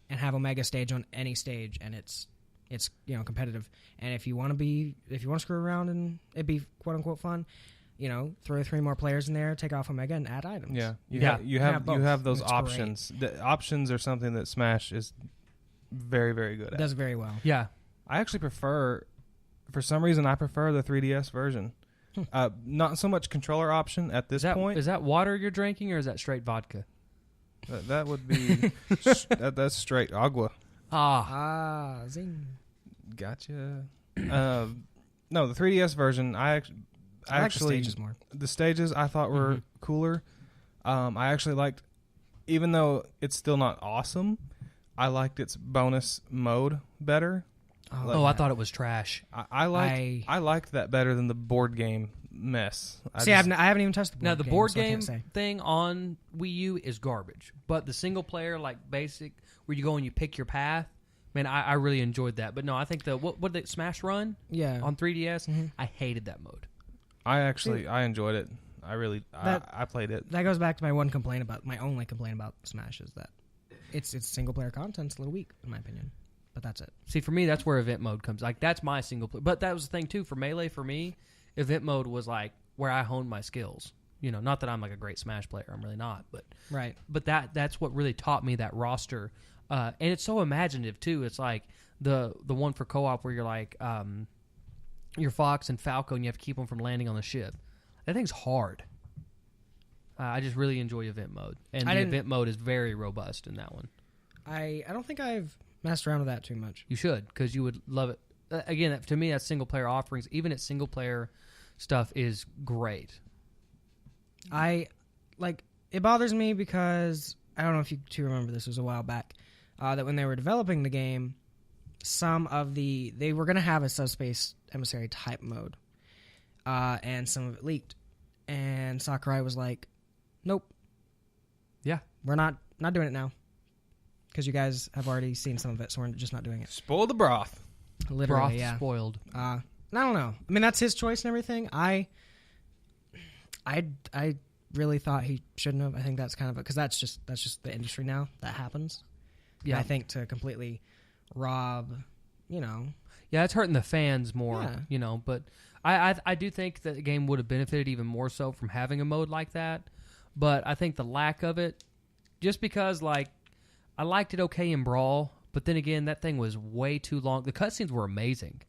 and have a mega stage on any stage, and it's you know, competitive. And if you want to screw around and it'd be quote unquote fun, you know, throw 3 more players in there, take off Omega, and add items. Yeah, you have those options. Great. The options are something that Smash is very, very good at. It does very well. Yeah, I actually prefer, for some reason, I prefer the 3DS version. Not so much controller option at this point. Is that water you're drinking, or is that straight vodka? That would be that's straight agua. Zing. Gotcha. No, the 3DS version, I actually, the stages I thought were cooler. I actually liked, even though it's still not awesome, I liked its bonus mode better. I thought it was trash. I liked that better than the board game mess. I haven't even touched the board game. Now, the board game thing on Wii U is garbage, but the single player, like basic, where you go and you pick your path, man, I really enjoyed that. But no, I think what did Smash Run? Yeah. On 3DS, I hated that mode. I enjoyed it. I played it. That goes back to my only complaint about Smash is that its single player content's a little weak, in my opinion. But that's it. See, for me, that's where event mode comes. Like, that's my single player. But that was the thing, too. For Melee, for me, event mode was, like, where I honed my skills. You know, not that I'm, like, a great Smash player. I'm really not. But right. But that's what really taught me that roster. And it's so imaginative, too. It's like the one for co-op where you're, like, you're Fox and Falco, and you have to keep them from landing on the ship. That thing's hard. I just really enjoy event mode, and the event mode is very robust in that one. I don't think I've messed around with that too much. You should, because you would love it. Again, to me, that's single player offerings. Even its single player stuff is great. It bothers me because I don't know if you two remember, this was a while back, that when they were developing the game, they were going to have a Subspace Emissary type mode, and some of it leaked, and Sakurai was like, "Nope, yeah, we're not doing it now, because you guys have already seen some of it, so we're just not doing it." Spoil the broth. Literally, broth spoiled. I don't know. I mean, that's his choice and everything. I really thought he shouldn't have. I think that's kind of because that's just the industry now. That happens. Yeah, and I think to completely rob, Yeah, it's hurting the fans more, but I do think that the game would have benefited even more so from having a mode like that. But I think the lack of it, just because, I liked it okay in Brawl, but then again, that thing was way too long. The cutscenes were amazing.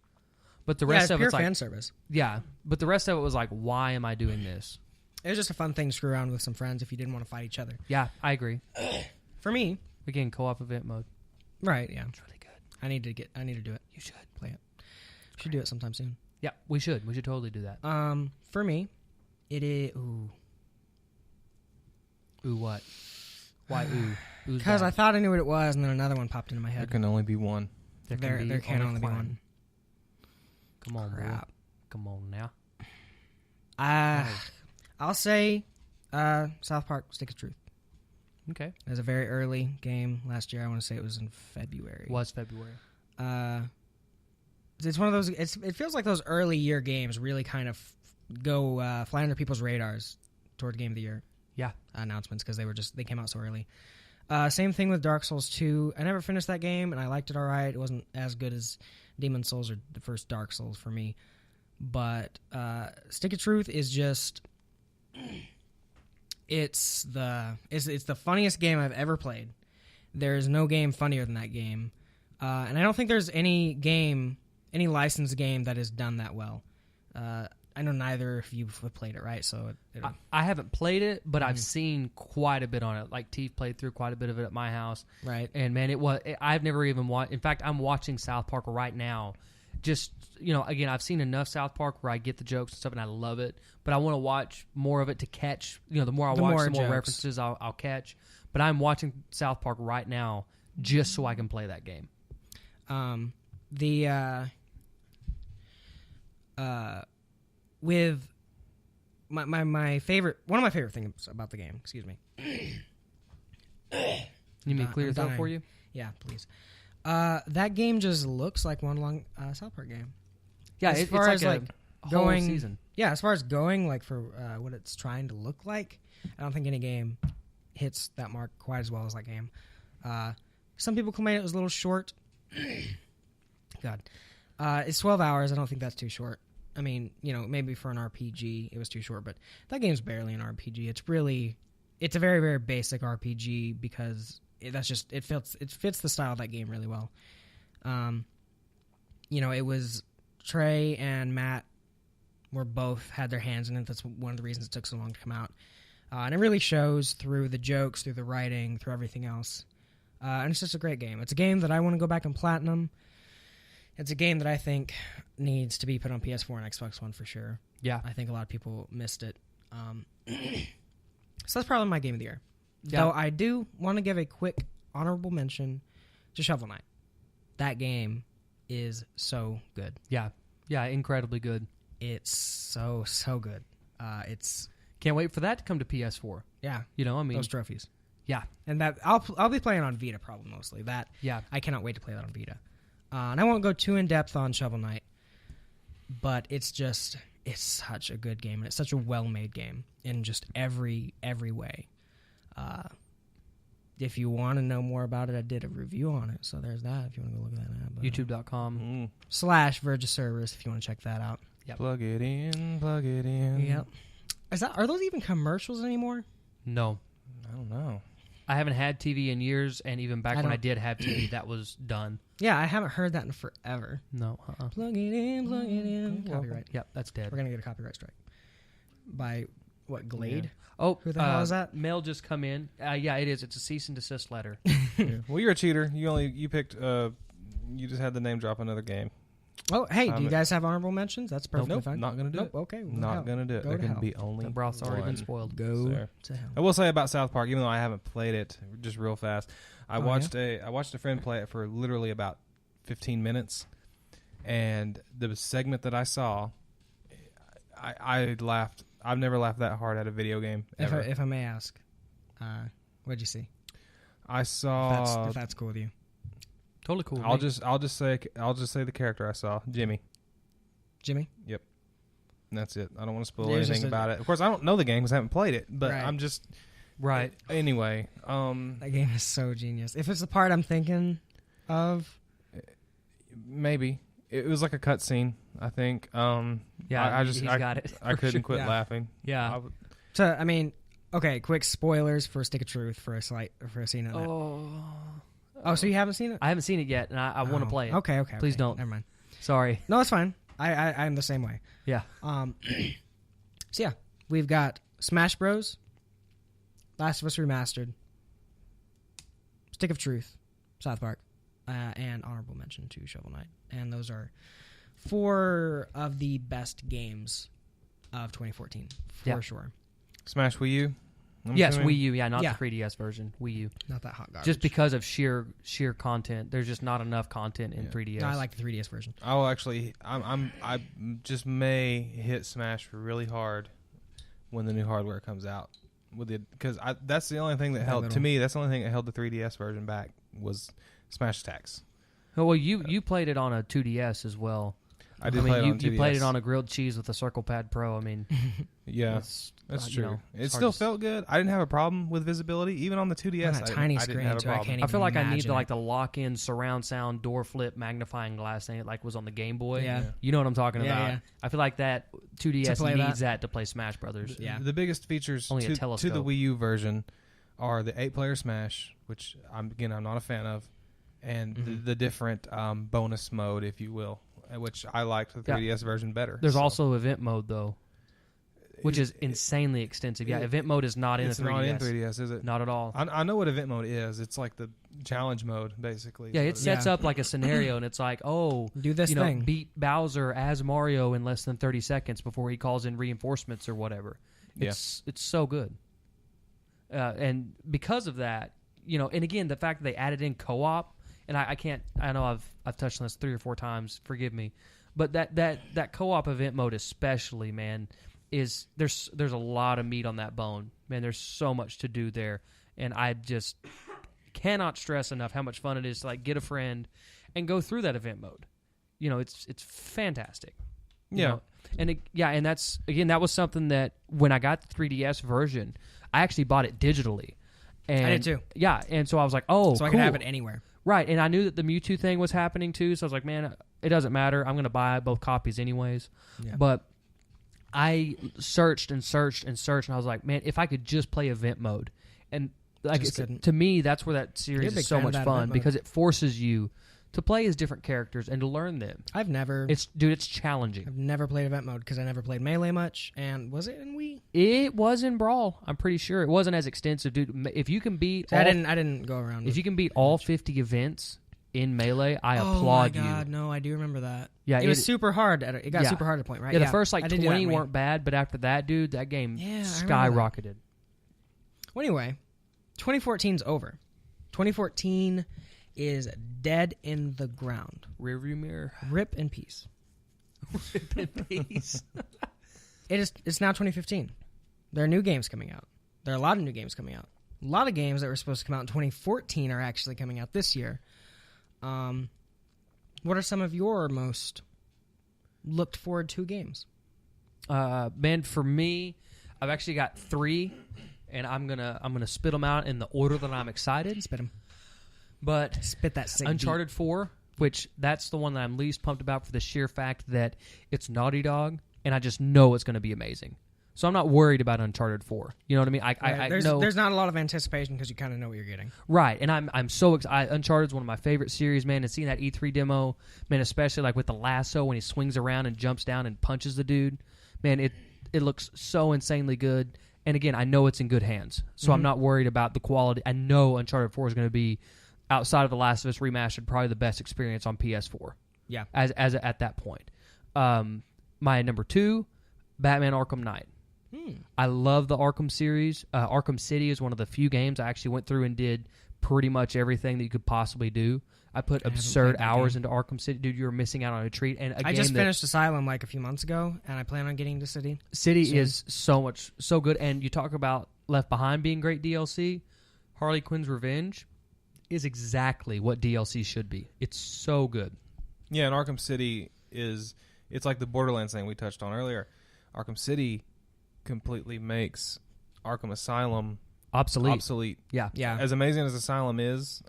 But the rest of it's pure fan service. Yeah, but the rest of it was like, why am I doing this? It was just a fun thing to screw around with some friends if you didn't want to fight each other. Yeah, I agree. For me, again, co-op event mode. Right, yeah. It's really good. I need to do it. You should play it. Should do it sometime soon. Yeah, we should. We should totally do that. For me, it is Ooh, what? Why ooh? Because I thought I knew what it was, and then another one popped into my head. There can only be one. There can only be one. Come on, crap. Boy. Come on now. I'll say South Park Stick of Truth. Okay. It was a very early game last year. I want to say it was in February. It was February. It's one of those. It feels like those early year games really kind of go fly under people's radars toward Game of the Year. Yeah. Announcements because they came out so early. Same thing with Dark Souls 2. I never finished that game, and I liked it all right. It wasn't as good as Demon's Souls or the first Dark Souls for me. But Stick of Truth is just... It's the funniest game I've ever played. There's no game funnier than that game. And I don't think there's any licensed game that has done that well. I know neither of you have played it, right? So I haven't played it, but I've seen quite a bit on it. Like Teef played through quite a bit of it at my house, right? And man, I've never even watched. In fact, I'm watching South Park right now. Just again, I've seen enough South Park where I get the jokes and stuff, and I love it. But I want to watch more of it to catch. The more I watch, the more references I'll catch. But I'm watching South Park right now just so I can play that game. With my favorite, one of my favorite things about the game, excuse me. You mean clear throat for you? Yeah, please. That game just looks like one long South Park game. Yeah, as far as like a whole season. Yeah, as far as going for what it's trying to look like, I don't think any game hits that mark quite as well as that game. Some people complain it was a little short. God, it's 12 hours. I don't think that's too short. I mean, maybe for an RPG it was too short, but that game's barely an RPG. It's a very, very basic RPG because it fits the style of that game really well. It was Trey and Matt had their hands in it. That's one of the reasons it took so long to come out. And it really shows through the jokes, through the writing, through everything else. And it's just a great game. It's a game that I want to go back and platinum. It's a game that I think needs to be put on PS4 and Xbox One for sure. Yeah. I think a lot of people missed it. So that's probably my game of the year. Yeah. Though I do want to give a quick honorable mention to Shovel Knight. That game is so good. Yeah. Yeah, incredibly good. It's so, so good. Can't wait for that to come to PS4. Yeah. Those trophies. Yeah. And that I'll be playing on Vita probably mostly. Yeah. I cannot wait to play that on Vita. And I won't go too in depth on Shovel Knight, but it's such a good game, and it's such a well-made game in just every way. If you want to know more about it, I did a review on it, so there's that. If you want to go look at that, YouTube.com /Vergeservice if you want to check that out. Yep. Plug it in. Yep. Are those even commercials anymore? No, I don't know. I haven't had TV in years, and even back when I did have TV, that was done. Yeah, I haven't heard that in forever. No. Plug it in. Copyright. Yep, that's dead. We're going to get a copyright strike. By, what, Glade? Oh, who the hell is that? Mail just come in. Yeah, it is. It's a cease and desist letter. Yeah. Well, you're a cheater. You picked. You just had the name drop another game. Oh, hey, do you guys have honorable mentions? That's perfectly fine. Not gonna do it. Okay, not gonna do it. There can be only the broth's already been spoiled. Go to hell. I will say about South Park, even though I haven't played it, just real fast. I watched a friend play it for literally about 15 minutes, and the segment that I saw, I laughed. I've never laughed that hard at a video game ever. If I may ask, what'd you see? I saw. If that's cool with you. Totally cool. I'll just say the character I saw, Jimmy. Jimmy? Yep. And that's it. I don't want to spoil anything about it. Of course, I don't know the game because I haven't played it, but right. I'm just right. Anyway, that game is so genius. If it's the part I'm thinking of, maybe it was like a cutscene. I think. Yeah, he's got it. I couldn't quit laughing. Yeah. So I mean, okay, quick spoilers for Stick of Truth for a scene of that. Oh, so you haven't seen it? I haven't seen it yet, and I want to play it. Okay. Please don't. Never mind. Sorry. No, it's fine. I'm the same way. Yeah. So yeah, we've got Smash Bros, Last of Us Remastered, Stick of Truth, South Park, and honorable mention to Shovel Knight. And those are 4 of the best games of 2014, for sure. Smash Wii U? Yes, Wii U. Yeah, not the 3DS version. Wii U. Not that hot garbage. Just because of sheer content. There's just not enough content in 3DS. No, I like the 3DS version. I will actually. I just may hit Smash really hard when the new hardware comes out. Because that's the only thing that held to me. That's the only thing that held the 3DS version back was Smash Attacks. Oh, well, you played it on a 2DS as well. I did play it on 2DS. You played it on a grilled cheese with a Circle Pad Pro. I mean, yeah, that's true. It still felt good. I didn't have a problem with visibility, even on the 2DS. On that tiny screen, too. I feel like I need the lock-in surround sound door flip magnifying glass thing, like was on the Game Boy. Yeah, you know what I'm talking about. Yeah. I feel like that 2DS needs that to play Smash Brothers. Yeah, the biggest features to the Wii U version are the 8-player Smash, which I'm not a fan of, and the different bonus mode, if you will. Which I liked the 3DS version better. There's also event mode, though, which is insanely extensive. Yeah, event mode is not in the 3DS. It's not in 3DS, is it? Not at all. I know what event mode is. It's like the challenge mode, basically. Yeah, it sets up like a scenario, and it's like, do this thing. Beat Bowser as Mario in less than 30 seconds before he calls in reinforcements or whatever. It's so good. And because of that, and again, the fact that they added in co-op, and I know I've touched on this 3 or 4 times. Forgive me, but that co-op event mode especially, man, is there's a lot of meat on that bone, man. There's so much to do there, and I just cannot stress enough how much fun it is to get a friend and go through that event mode. It's fantastic. Yeah, and that's that was something that when I got the 3DS version, I actually bought it digitally. And I did too. Yeah, and so I was like, so I can have it anywhere. Right, and I knew that the Mewtwo thing was happening too, so I was like, man, it doesn't matter. I'm going to buy both copies anyways. Yeah. But I searched and searched and searched, and I was like, man, if I could just play event mode. And to me, that's where that series is so much fun, because it forces you to play as different characters and to learn them. It's challenging. I've never played event mode because I never played Melee much. And was it in Wii? It was in Brawl. I'm pretty sure it wasn't as extensive, dude. If you can beat, I didn't go around. If you can beat all 50 events in Melee, I applaud you. Oh my god, no, I do remember that. Yeah, it was super hard. It got super hard at a point, right? Yeah, the first 20 weren't bad, but after that, dude, that game skyrocketed. Well, anyway, 2014's over. 2014 is dead in the ground. Rearview mirror. Rip in peace. Rip in peace. It's now 2015. There are new games coming out. There are a lot of new games coming out. A lot of games that were supposed to come out in 2014 are actually coming out this year. What are some of your most looked forward to games? Man, for me, I've actually got 3, and I'm gonna spit them out in the order that I'm excited. Spit them. But spit that sick Uncharted 4, which that's the one that I'm least pumped about for the sheer fact that it's Naughty Dog, and I just know it's going to be amazing. So I'm not worried about Uncharted 4. You know what I mean? I know there's not a lot of anticipation because you kind of know what you're getting. Right, and I'm so excited. Uncharted's one of my favorite series, man, and seeing that E3 demo, man, especially with the lasso when he swings around and jumps down and punches the dude, man, it looks so insanely good. And again, I know it's in good hands, so I'm not worried about the quality. I know Uncharted 4 is going to be, outside of The Last of Us Remastered, probably the best experience on PS4. Yeah. As at that point. My number 2, Batman Arkham Knight. I love the Arkham series. Arkham City is one of the few games I actually went through and did pretty much everything that you could possibly do. I put absurd hours into Arkham City. Dude, you were missing out on a treat. And I just finished Asylum like a few months ago, and I plan on getting to City. City is so good. And you talk about Left Behind being great DLC. Harley Quinn's Revenge is exactly what DLC should be. It's so good. Yeah, and Arkham City it's like the Borderlands thing we touched on earlier. Arkham City completely makes Arkham Asylum obsolete. Yeah. As amazing as Asylum is,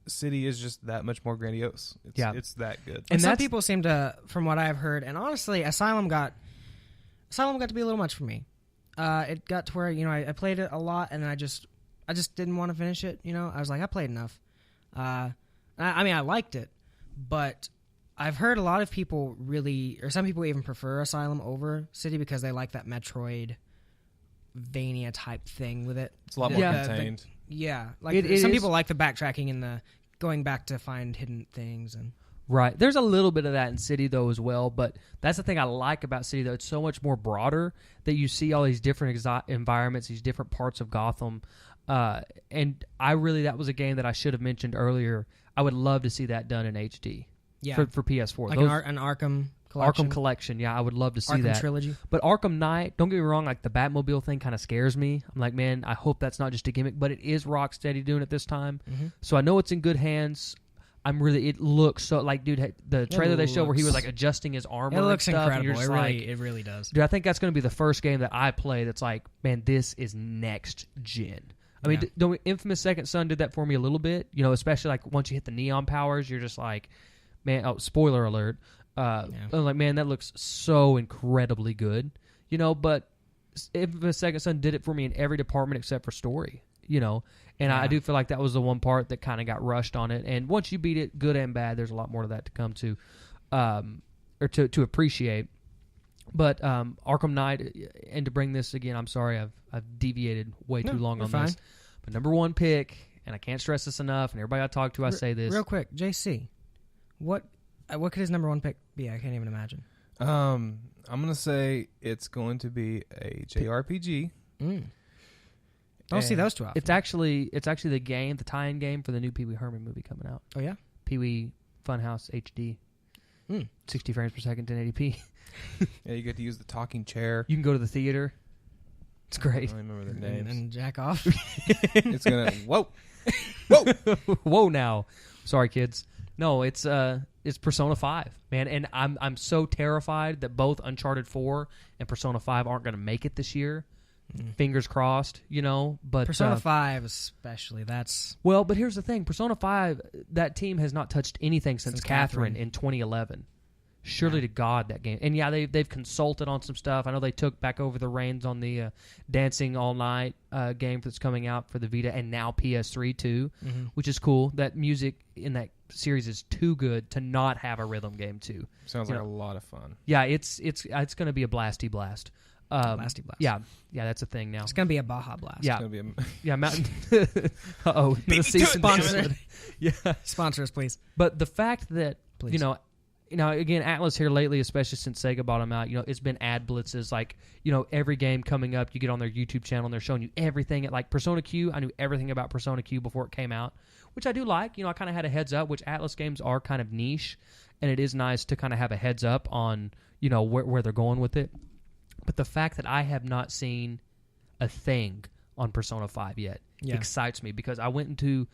City is just that much more grandiose. It's that good. And some people seem to, from what I've heard, and honestly, Asylum got to be a little much for me. It got to where, I played it a lot, and then I just didn't want to finish it. I was like, I played enough. I liked it, but I've heard a lot of people or some people even prefer Asylum over City because they like that Metroidvania type thing with it. It's a lot more contained. Some people like the backtracking and the going back to find hidden things and. Right. There's a little bit of that in City, though, as well. But that's the thing I like about City, though. It's so much more broader that you see all these different environments, these different parts of Gotham. And that was a game that I should have mentioned earlier. I would love to see that done in HD for PS4. Like an Arkham Collection. Arkham Collection, yeah. I would love to see Arkham that. Trilogy. But Arkham Knight, don't get me wrong, like the Batmobile thing kind of scares me. I'm like, man, I hope that's not just a gimmick. But it is Rocksteady doing it this time. Mm-hmm. So I know it's in good hands. It looks so like, dude, the trailer they showed where he was like adjusting his armor. It looks and stuff, incredible. It really does. Dude, I think that's going to be the first game that I play that's like, man, this is next gen. I mean, Infamous Second Son did that for me a little bit, especially like once you hit the neon powers, you're just like, man, spoiler alert. I'm like, man, that looks so incredibly good, but Infamous Second Son did it for me in every department except for story, And I do feel like that was the one part that kind of got rushed on it. And once you beat it, good and bad, there's a lot more to that to come to, or to appreciate. But Arkham Knight, and to bring this again, I'm sorry, I've deviated way too long on this. But number one pick, and I can't stress this enough, and everybody I talk to, I say this. Real quick, JC, what could his number one pick be? I can't even imagine. I'm going to say it's going to be a JRPG. Don't see those two often. It's actually the tie-in game for the new Pee Wee Herman movie coming out. Oh, yeah? Pee Wee Funhouse HD. 60 frames per second, 1080p. Yeah, you get to use the talking chair. You can go to the theater. It's great. I don't remember their names. And jack off. It's going to... Whoa! Whoa now. Sorry, kids. No, it's Persona 5, man. And I'm so terrified that both Uncharted 4 and Persona 5 aren't going to make it this year. Fingers crossed, but Persona 5 especially, that's... Well, but here's the thing. Persona 5, that team has not touched anything since Catherine in 2011. Surely to God, that game. And yeah, they've consulted on some stuff. I know they took back over the reins on the Dancing All Night game that's coming out for the Vita and now PS3 too, which is cool. That music in that series is too good to not have a rhythm game too. Sounds like a lot of fun. Yeah, it's going to be a blasty blast. Blasty blast. Yeah, that's a thing now. It's gonna be a Baja Blast. Yeah, it's gonna be yeah. Mountain. Sponsor. Yeah, sponsor us, please. But the fact that again, Atlas here lately, especially since Sega bought them out, it's been ad blitzes. Like, every game coming up, you get on their YouTube channel and they're showing you everything. Like Persona Q, I knew everything about Persona Q before it came out, which I do like. I kind of had a heads up, which Atlas games are kind of niche, and it is nice to kind of have a heads up on where they're going with it. But the fact that I have not seen a thing on Persona 5 yet excites me, because I went into,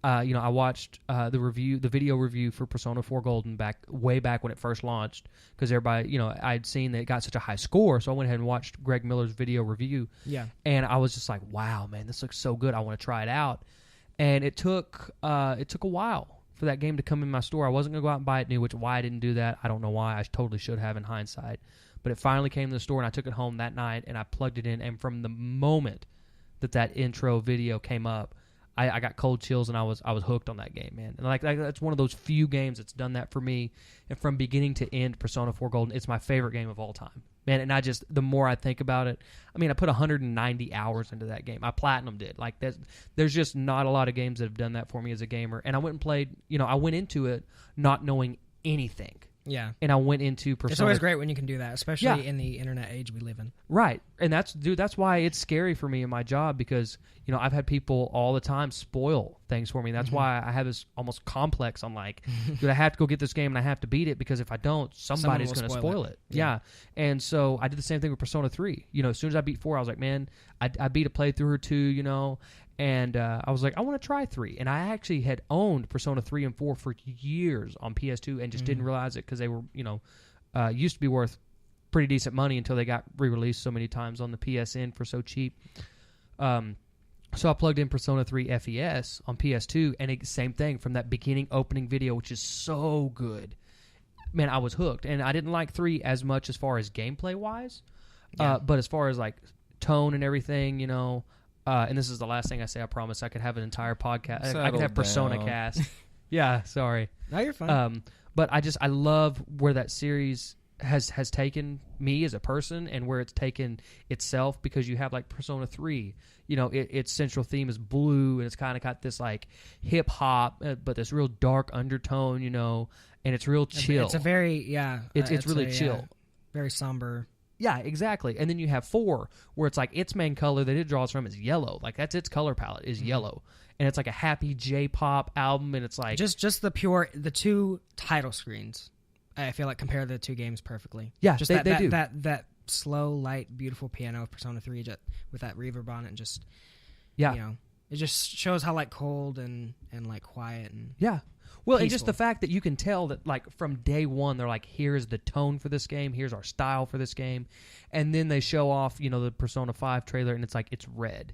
I watched the video review for Persona 4 Golden way back when it first launched, because everybody, I'd seen that it got such a high score, so I went ahead and watched Greg Miller's video review. Yeah. And I was just like, wow, man, this looks so good. I want to try it out. And it took a while for that game to come in my store. I wasn't going to go out and buy it new, why I didn't do that. I don't know why. I totally should have in hindsight. But it finally came to the store, and I took it home that night, and I plugged it in. And from the moment that intro video came up, I got cold chills, and I was hooked on that game, man. And like that's one of those few games that's done that for me. And from beginning to end, Persona 4 Golden, it's my favorite game of all time, man. And the more I think about it, I mean, I put 190 hours into that game. I platinumed it. Like there's just not a lot of games that have done that for me as a gamer. And I went and played. I went into it not knowing anything. Yeah. And I went into Persona. It's always great when you can do that, especially in the internet age we live in. Right. And that's why it's scary for me in my job, because, I've had people all the time spoil things for me. That's why I have this almost complex. I'm like, dude, I have to go get this game and I have to beat it, because if I don't, somebody's going to spoil it. Yeah. And so I did the same thing with Persona 3. As soon as I beat 4, I was like, man, I beat a playthrough or 2, and I was like, I want to try 3. And I actually had owned Persona 3 and 4 for years on PS2 and just didn't realize it, because they were, used to be worth pretty decent money until they got re-released so many times on the PSN for so cheap. So I plugged in Persona 3 FES on PS2, and same thing from that beginning opening video, which is so good. Man, I was hooked. And I didn't like 3 as much as far as gameplay-wise, but as far as, like, tone and everything, and this is the last thing I say, I promise. I could have an entire podcast. I could have Persona Cast. Yeah, sorry. No, you're fine. But I love where that series has taken me as a person, and where it's taken itself, because you have like Persona 3, its central theme is blue, and it's kind of got this like hip hop, but this real dark undertone, and it's real chill. It's a very it's really chill, very somber. Yeah, exactly. And then you have 4, where it's like its main color that it draws from is yellow. Like that's its color palette is yellow, and it's like a happy J-pop album, and it's like just the 2 title screens. I feel like compare the 2 games perfectly. Yeah, just they do. That slow, light, beautiful piano of Persona 3 with that reverb on it, and just it just shows how like cold and like quiet and well, peaceful. And just the fact that you can tell that like from day one they're like, here's the tone for this game, here's our style for this game, and then they show off the Persona 5 trailer, and it's like it's red.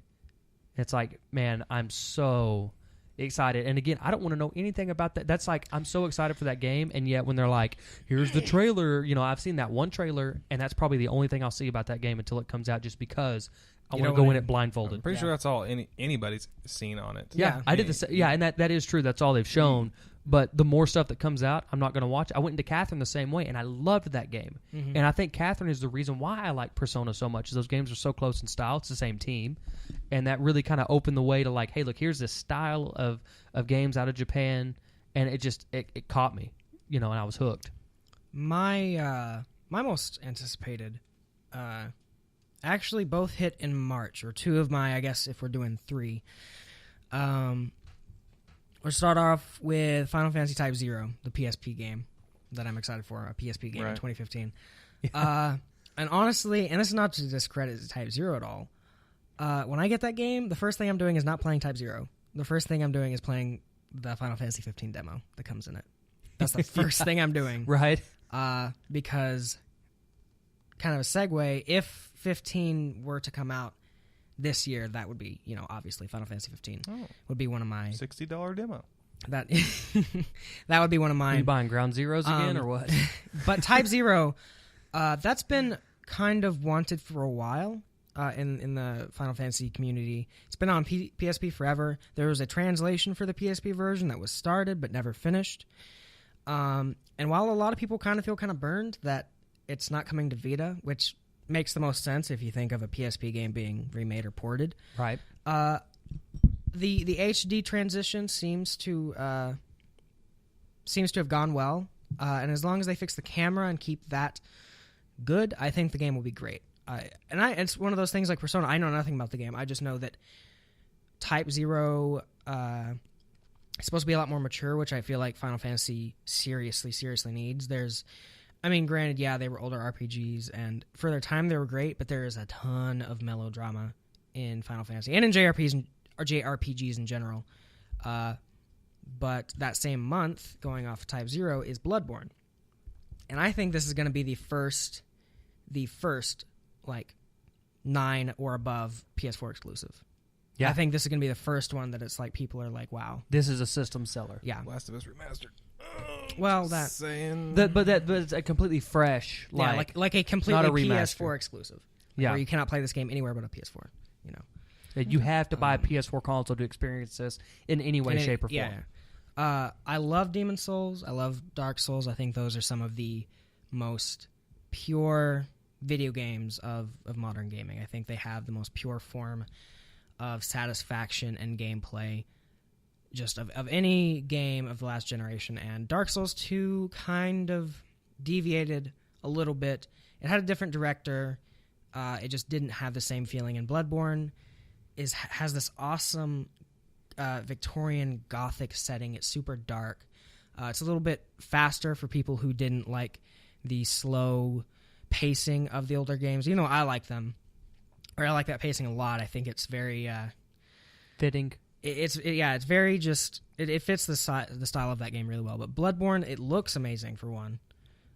It's like, man, I'm so excited. And again, I don't want to know anything about that. That's like, I'm so excited for that game, and yet when they're like, here's the trailer, I've seen that one trailer, and that's probably the only thing I'll see about that game until it comes out, just because I want to go in it blindfolded. I'm pretty sure that's all anybody's seen on it. Yeah, I did the and that is true. That's all they've shown. But the more stuff that comes out, I'm not going to watch it. I went into Catherine the same way, and I loved that game. And I think Catherine is the reason why I like Persona so much, is those games are so close in style. It's the same team. And that really kind of opened the way to like, hey, look, here's this style of games out of Japan. And it caught me, and I was hooked. My most anticipated actually both hit in March, or 2 of my, I guess if we're doing 3. We'll start off with Final Fantasy Type 0, the PSP game that I'm excited for, a PSP game in 2015. And honestly, and this is not to discredit Type 0 at all, when I get that game, the first thing I'm doing is not playing Type 0. The first thing I'm doing is playing the Final Fantasy 15 demo that comes in it. That's the first thing I'm doing. Right. Because, kind of a segue, if 15 were to come out this year, that would be, obviously Final Fantasy 15 would be one of my $60 demo. That that would be one of mine. Are you buying Ground Zeroes again, or what? But Type 0, that's been kind of wanted for a while in the Final Fantasy community. It's been on PSP forever. There was a translation for the PSP version that was started but never finished. And while a lot of people kind of feel kind of burned that it's not coming to Vita, which makes the most sense if you think of a PSP game being remade or ported. Right. The HD transition seems to have gone well, and as long as they fix the camera and keep that good, I think the game will be great. It's one of those things like Persona. I know nothing about the game. I just know that Type 0 is supposed to be a lot more mature, which I feel like Final Fantasy seriously needs. Granted, they were older RPGs, and for their time they were great, but there is a ton of melodrama in Final Fantasy and in JRPGs in general. But that same month, going off Type 0, is Bloodborne. And I think this is going to be the first, like, 9 or above PS4 exclusive. Yeah. I think this is going to be the first one that it's like people are like, wow. This is a system seller. Yeah. Last of Us Remastered. Well, but it's a completely fresh, like a completely PS4 exclusive. Yeah. Where you cannot play this game anywhere but a PS4, You have to buy a PS4 console to experience this in any way, shape, or form. Yeah. I love Demon's Souls. I love Dark Souls. I think those are some of the most pure video games of modern gaming. I think they have the most pure form of satisfaction and gameplay just of any game of the last generation. And Dark Souls 2 kind of deviated a little bit. It had a different director. It just didn't have the same feeling. And Bloodborne has this awesome Victorian Gothic setting. It's super dark. It's a little bit faster for people who didn't like the slow pacing of the older games. I like them. Or I like that pacing a lot. I think it's very... fitting. It's very just... It fits the style of that game really well. But Bloodborne, it looks amazing, for one.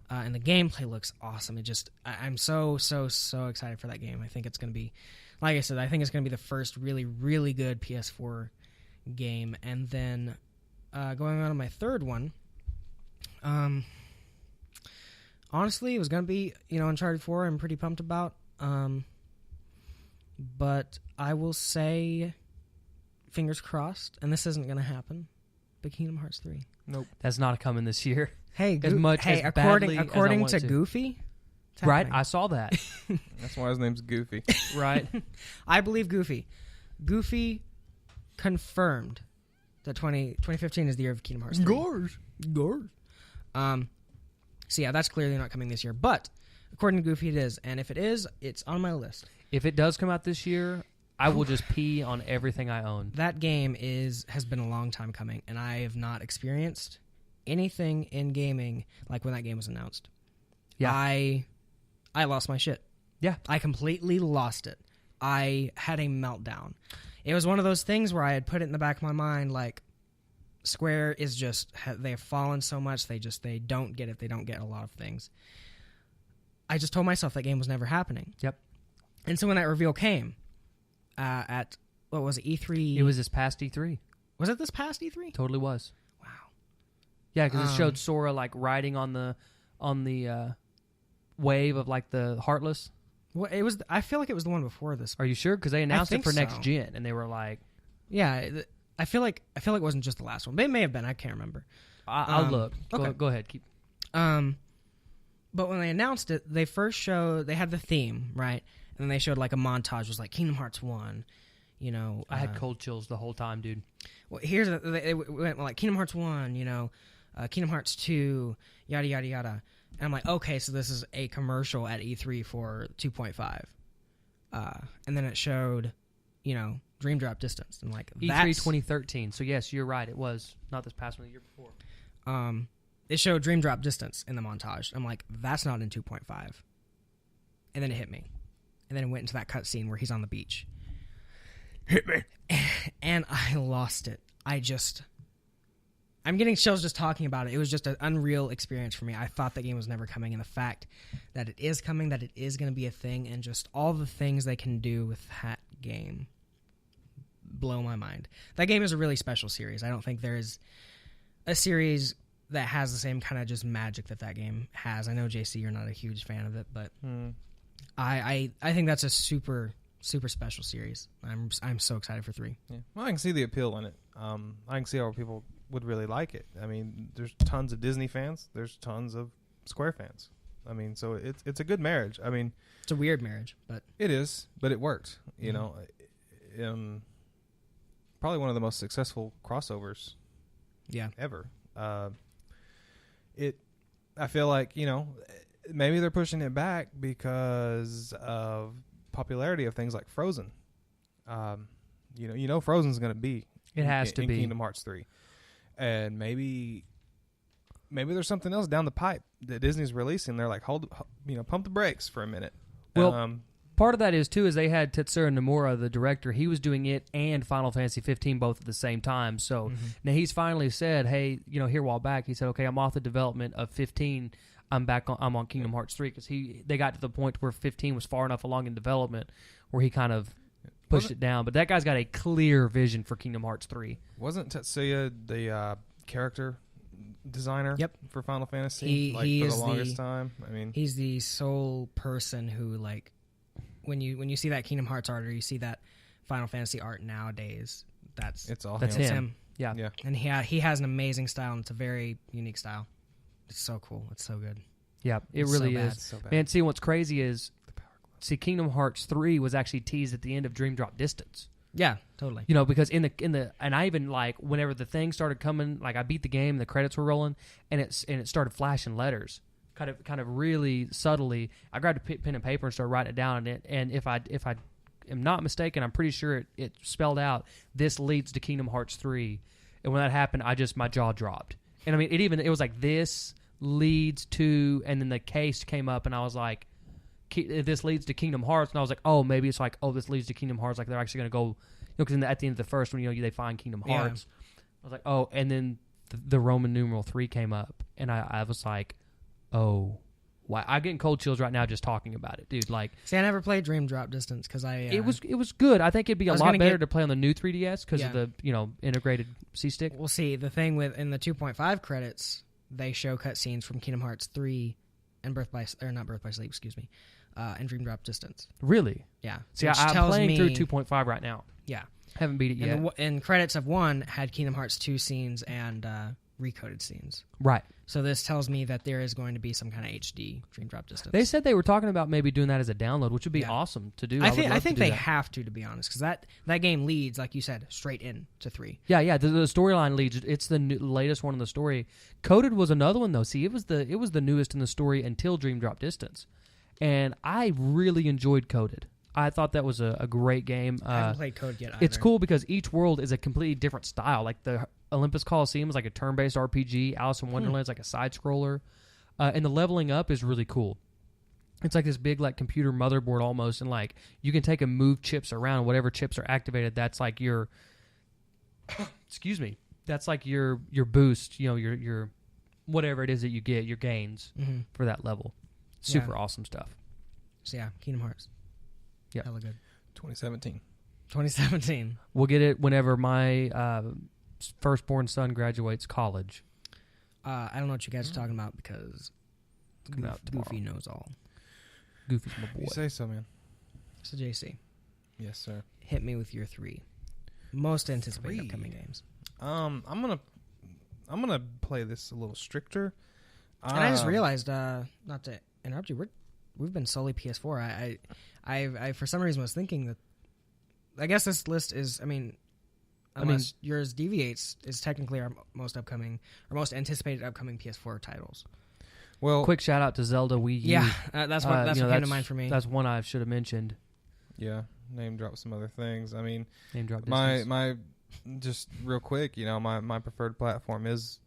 And the gameplay looks awesome. I'm so excited for that game. I think it's going to be... Like I said, I think it's going to be the first really, really good PS4 game. And then going on to my third one, honestly, it was going to be, Uncharted 4. I'm pretty pumped about. But I will say, fingers crossed, and this isn't going to happen, but Kingdom Hearts 3. Nope. That's not coming this year. Hey, according to Goofy, right? I saw that. That's why his name's Goofy. Right. I believe Goofy. Goofy confirmed that 2015 is the year of Kingdom Hearts 3. Gores. So yeah, that's clearly not coming this year. But according to Goofy, it is. And if it is, it's on my list. If it does come out this year, I will just pee on everything I own. That game has been a long time coming, and I have not experienced anything in gaming like when that game was announced. Yeah. I lost my shit. Yeah. I completely lost it. I had a meltdown. It was one of those things where I had put it in the back of my mind, like, Square is just, they have fallen so much, they don't get it. They don't get a lot of things. I just told myself that game was never happening. Yep. And so when that reveal came at, what was it, E3? It was this past E3. Was it this past E3? Totally was. Wow. Yeah, because it showed Sora, like, riding on the wave of, like, the Heartless. Well, it was. I feel like it was the one before this. Are you sure? Because they announced it for next gen, and they were like, "Yeah." I feel like it wasn't just the last one. But it may have been. I can't remember. I'll look. Okay. Go ahead. Keep. But when they announced it, they had the theme, right? And then they showed like a montage. It was like Kingdom Hearts 1. I had cold chills the whole time, dude. Well, they went like Kingdom Hearts 1. Kingdom Hearts 2. Yada yada yada. And I'm like, okay, so this is a commercial at E3 for 2.5. And then it showed, Dream Drop Distance. And like, E3 2013. So yes, you're right. It was not this past one, the year before. It showed Dream Drop Distance in the montage. I'm like, that's not in 2.5. And then it hit me. And then it went into that cutscene where he's on the beach. Hit me. And I lost it. I'm getting chills just talking about it. It was just an unreal experience for me. I thought that game was never coming, and the fact that it is coming, that it is going to be a thing, and just all the things they can do with that game blow my mind. That game is a really special series. I don't think there is a series that has the same kind of just magic that game has. I know, JC, you're not a huge fan of it, but I think that's a super, super special series. I'm so excited for 3. Yeah. Well, I can see the appeal in it. I can see how people would really like it. I mean, there's tons of Disney fans. There's tons of Square fans. I mean, so it's a good marriage. I mean, it's a weird marriage, but it is. But it worked. You know, probably one of the most successful crossovers, ever. I feel like maybe they're pushing it back because of popularity of things like Frozen. Frozen's going to be. It has to be Kingdom Hearts 3. And maybe there's something else down the pipe that Disney's releasing. They're like, pump the brakes for a minute. Well, part of that is they had Tetsuya Nomura, the director. He was doing it and Final Fantasy 15 both at the same time. So now he's finally said, hey, here a while back, he said, okay, I'm off the development of 15. I'm on Kingdom Hearts 3 because they got to the point where 15 was far enough along in development where he kind of pushed it down. But that guy's got a clear vision for Kingdom Hearts 3. Wasn't Tetsuya the character designer for Final Fantasy for the longest time? I mean, he's the sole person who, like, when you see that Kingdom Hearts art or you see that Final Fantasy art nowadays, that's him. Yeah. And he has an amazing style, and it's a very unique style. It's so cool. It's so good. Yeah, it really is. So man, see, what's crazy is, Kingdom Hearts 3 was actually teased at the end of Dream Drop Distance. Yeah, totally. You know, because in the and I even like whenever the thing started coming, like I beat the game, the credits were rolling, and it started flashing letters, kind of really subtly. I grabbed a pen and paper and started writing it down, and if I am not mistaken, I'm pretty sure it spelled out, "This leads to Kingdom Hearts 3," and when that happened, my jaw dropped. And I mean, it was like, "This leads to," and then the case came up, and I was like, "This leads to Kingdom Hearts," and I was like, "Oh, maybe it's like, oh, this leads to Kingdom Hearts." Like they're actually going to go, because at the end of the first one, they find Kingdom Hearts. I was like, "Oh," and then the Roman numeral 3 came up, and I was like, "Oh, wow!" I'm getting cold chills right now just talking about it, dude. Like, see, I never played Dream Drop Distance because it was good. I think it'd be a lot better to play on the new 3DS because of the integrated C stick. We'll see. The thing in the 2.5 credits, they show cutscenes from Kingdom Hearts 3 and not Birth by Sleep, excuse me. And Dream Drop Distance. Really? Yeah. See, I'm playing through 2.5 right now. Yeah. Haven't beat it yet. And credits of 1 had Kingdom Hearts 2 scenes and recoded scenes. Right. So this tells me that there is going to be some kind of HD Dream Drop Distance. They said they were talking about maybe doing that as a download, which would be awesome to do. I think they have to be honest, because that game leads, like you said, straight into 3. Yeah. The storyline leads. It's the latest one in the story. Coded was another one though. See, it was the newest in the story until Dream Drop Distance. And I really enjoyed Coded. I thought that was a great game. I haven't played Coded yet either. It's cool because each world is a completely different style. Like the Olympus Coliseum is like a turn-based RPG. Alice in Wonderland is like a side-scroller. And the leveling up is really cool. It's like this big like computer motherboard almost, and like you can take and move chips around. Whatever chips are activated, that's like your excuse me. That's like your boost, your whatever it is that you get, your gains for that level. Super awesome stuff. So yeah, Kingdom Hearts. Yeah. Hella good. 2017. We'll get it whenever my firstborn son graduates college. I don't know what you guys are talking about because Goofy knows all. Goofy's my boy. You say so, man. So JC. Yes, sir. Hit me with your 3 most anticipated upcoming games. I'm gonna play this a little stricter. And I just realized, not to interrupt you, we've been solely PS4. I for some reason was thinking that, I guess this list is, unless yours deviates, is technically our most anticipated upcoming PS4 titles. Well, quick shout out to Zelda Wii U. Yeah, that's what came to mind for me. That's one I should have mentioned. Yeah, name drop some other things. I mean, name drop my just real quick, my preferred platform is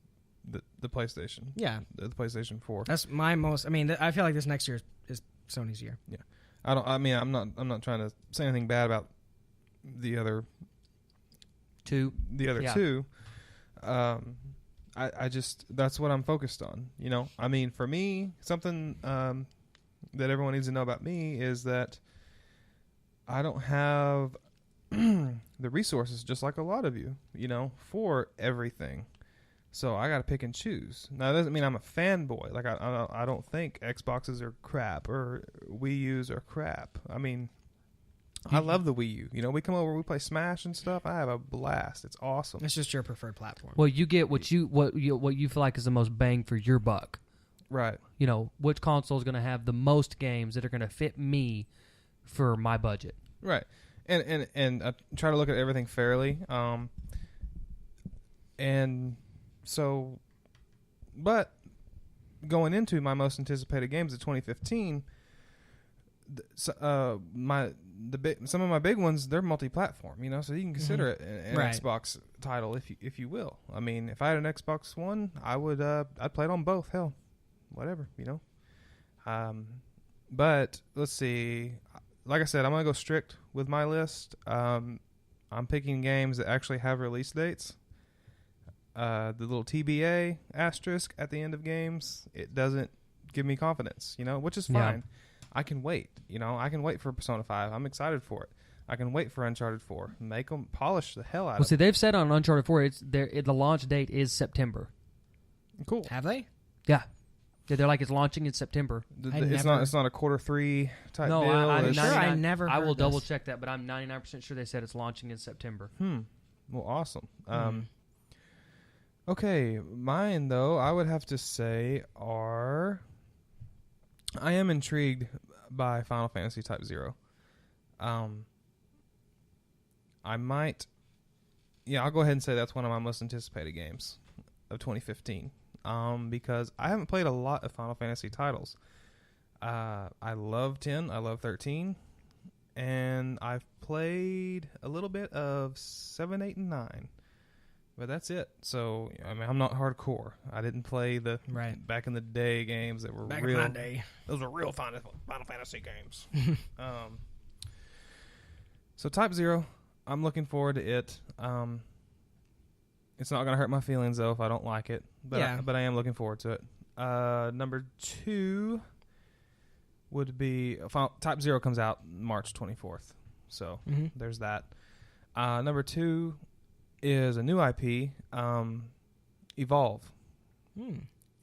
the PlayStation. Yeah, the PlayStation 4. That's my most. I feel like this next year is Sony's year. Yeah, I'm not trying to say anything bad about the other two. I just, that's what I'm focused on. For me, something that everyone needs to know about me is that I don't have the resources, just like a lot of you, for everything. So I got to pick and choose. Now, that doesn't mean I'm a fanboy. Like, I don't think Xboxes are crap or Wii U's are crap. I love the Wii U. We come over, we play Smash and stuff. I have a blast. It's awesome. It's just your preferred platform. Well, you get what you feel like is the most bang for your buck. Right. Which console is going to have the most games that are going to fit me for my budget. Right. And I try to look at everything fairly. And so, but going into my most anticipated games of 2015, some of my big ones, they're multi-platform, so you can consider it an Xbox title if you will. If I had an Xbox One, I'd play it on both. Hell, whatever, But let's see. Like I said, I'm gonna go strict with my list. I'm picking games that actually have release dates. The little TBA asterisk at the end of games, it doesn't give me confidence, which is fine. Yeah. I can wait, I can wait for Persona 5. I'm excited for it. I can wait for Uncharted 4. Make them polish the hell out of it. Well, see, they've said on Uncharted 4, the launch date is September. Cool. Have they? Yeah. Yeah, they're like it's launching in September. It's not a Q3 type deal. I never. I will double check that, but I'm 99% sure they said it's launching in September. Well, awesome. Okay, mine though, I would have to say I am intrigued by Final Fantasy Type 0. I might, I'll go ahead and say that's one of my most anticipated games of 2015. Because I haven't played a lot of Final Fantasy titles. I love 10, I love 13, and I've played a little bit of 7, 8, and 9. But that's it. So, I mean, I'm not hardcore. I didn't play the back in the day games that were back real. In my day. Those were real Final Fantasy games. So Type 0, I'm looking forward to it. It's not going to hurt my feelings, though, if I don't like it. But I am looking forward to it. Number 2 would be... Type 0 comes out March 24th. So there's that. Number 2 is a new IP, Evolve.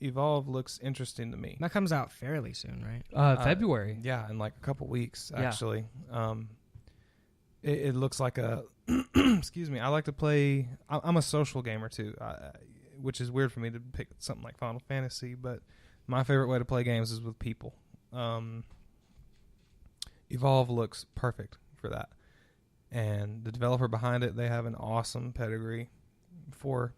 Evolve looks interesting to me. That comes out fairly soon, right? February. Yeah, in like a couple weeks, actually. It looks like a... excuse me. I like to play... I'm a social gamer, too, which is weird for me to pick something like Final Fantasy, but my favorite way to play games is with people. Evolve looks perfect for that. And the developer behind it, they have an awesome pedigree for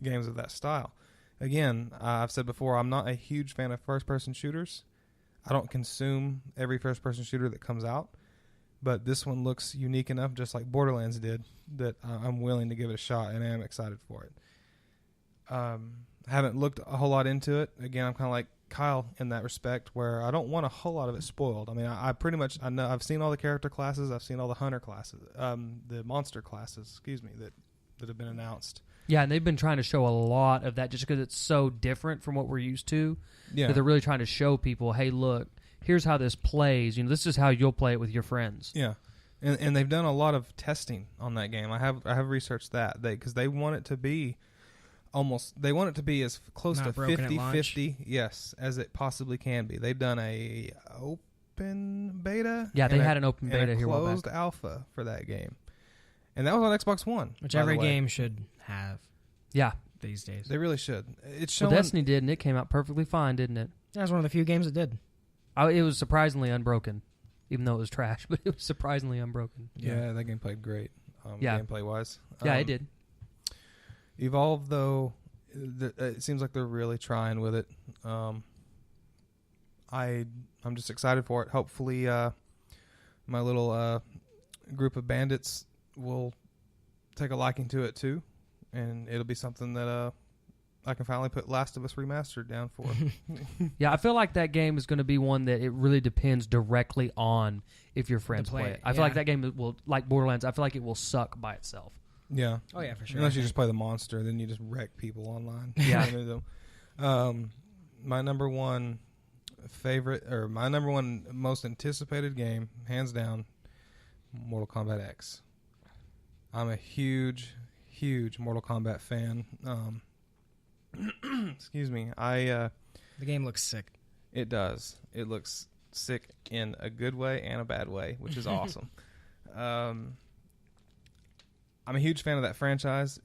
games of that style. Again, I've said before, I'm not a huge fan of first-person shooters. I don't consume every first-person shooter that comes out. But this one looks unique enough, just like Borderlands did, that I'm willing to give it a shot, and I am excited for it. I haven't looked a whole lot into it. Again, I'm kind of like Kyle in that respect, where I don't want a whole lot of it spoiled. I mean, I pretty much know I've seen all the character classes, I've seen all the hunter classes, the monster classes, that have been announced. Yeah, and they've been trying to show a lot of that just because it's so different from what we're used to. Yeah, that they're really trying to show people, hey, look, here's how this plays. You know, this is how you'll play it with your friends. Yeah, and they've done a lot of testing on that game. I have researched that because they want it to be as close to 50-50, yes, as it possibly can be. They've done a open beta. Yeah, they had an open beta here. Closed alpha for that game, and that was on Xbox One, which every game should have. Yeah, these days they really should. It's showing. Well, Destiny did, and it came out perfectly fine, didn't it? That was one of the few games that did. It was surprisingly unbroken, even though it was trash, but it was surprisingly unbroken. Yeah, that game played great. Gameplay wise. Yeah, it did. Evolve, though, it seems like they're really trying with it. I'm just excited for it. Hopefully, my little group of bandits will take a liking to it too, and it'll be something that I can finally put Last of Us Remastered down for. Yeah, I feel like that game is going to be one that it really depends directly on if your friends play it. I feel like that game will, like Borderlands, I feel like it will suck by itself. Yeah. Oh, yeah, for sure. Unless you just play the monster, then you just wreck people online. Yeah. My number one favorite, or my number one most anticipated game, hands down, Mortal Kombat X. I'm a huge, huge Mortal Kombat fan. Excuse me. The game looks sick. It does. It looks sick in a good way and a bad way, which is awesome. I'm a huge fan of that franchise.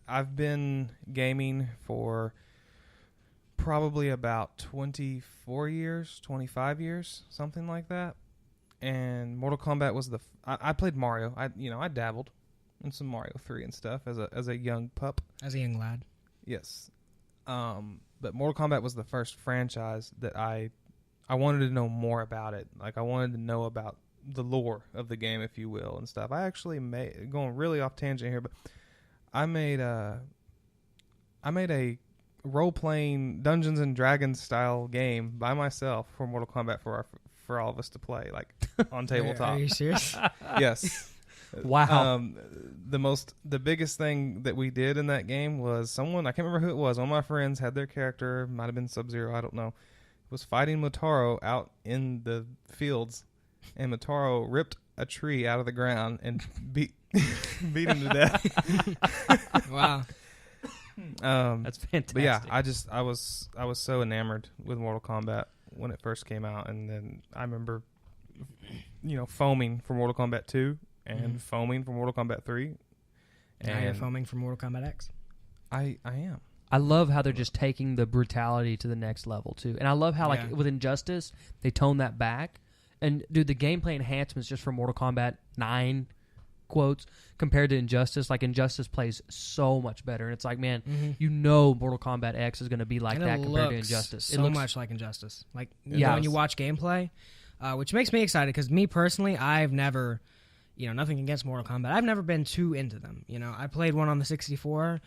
I've been gaming for probably about 24 years, 25 years, something like that. And Mortal Kombat was I played Mario. I dabbled in some Mario 3 and stuff as a young pup. As a young lad. Yes. But Mortal Kombat was the first franchise that I wanted to know more about it. Like, I wanted to know about the lore of the game, if you will, and stuff. I actually going really off tangent here, but I made a role-playing Dungeons and Dragons style game by myself for Mortal Kombat for all of us to play, like on tabletop. Are you serious? Yes. Wow. The biggest thing that we did in that game was I can't remember who it was. One of my friends had their character, might have been Sub-Zero, I don't know, was fighting Motaro out in the fields, and Motaro ripped a tree out of the ground and beat him to death. Wow. That's fantastic. But yeah, I was so enamored with Mortal Kombat when it first came out, and then I remember, foaming for Mortal Kombat 2 and foaming for Mortal Kombat 3. And now you're foaming for Mortal Kombat X. I am. I love how they're just taking the brutality to the next level too, and I love how with Injustice they tone that back. And dude, the gameplay enhancements just for Mortal Kombat 9 quotes compared to Injustice, like Injustice plays so much better, and it's like, man, Mortal Kombat X is going to be like that compared to Injustice. It looks much like Injustice. Like when you watch gameplay, which makes me excited because me personally, I've never, nothing against Mortal Kombat. I've never been too into them. I played one on the 64.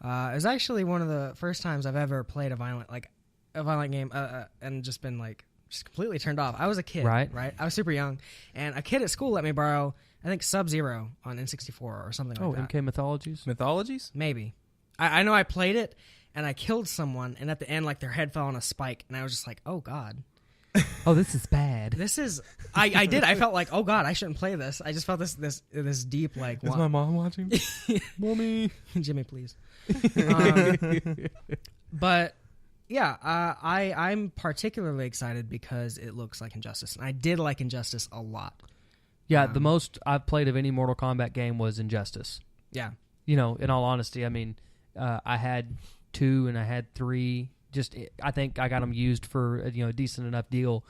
It was actually one of the first times I've ever played a violent game, and just been just completely turned off. I was a kid, right? I was super young, and a kid at school let me borrow, I think, Sub-Zero on N64 or something like that. Oh, MK Mythologies? Mythologies? Maybe. I know I played it, and I killed someone, and at the end, their head fell on a spike, and I was just like, oh, God. Oh, this is bad. This is... I did. I felt like, oh, God, I shouldn't play this. I just felt this deep, Is my mom watching? Mommy. Jimmy, please. But... yeah, I'm particularly excited because it looks like Injustice, and I did like Injustice a lot. Yeah, the most I've played of any Mortal Kombat game was Injustice. Yeah. In all honesty, I mean, I had 2 and I had 3. I think I got them used for a decent enough deal.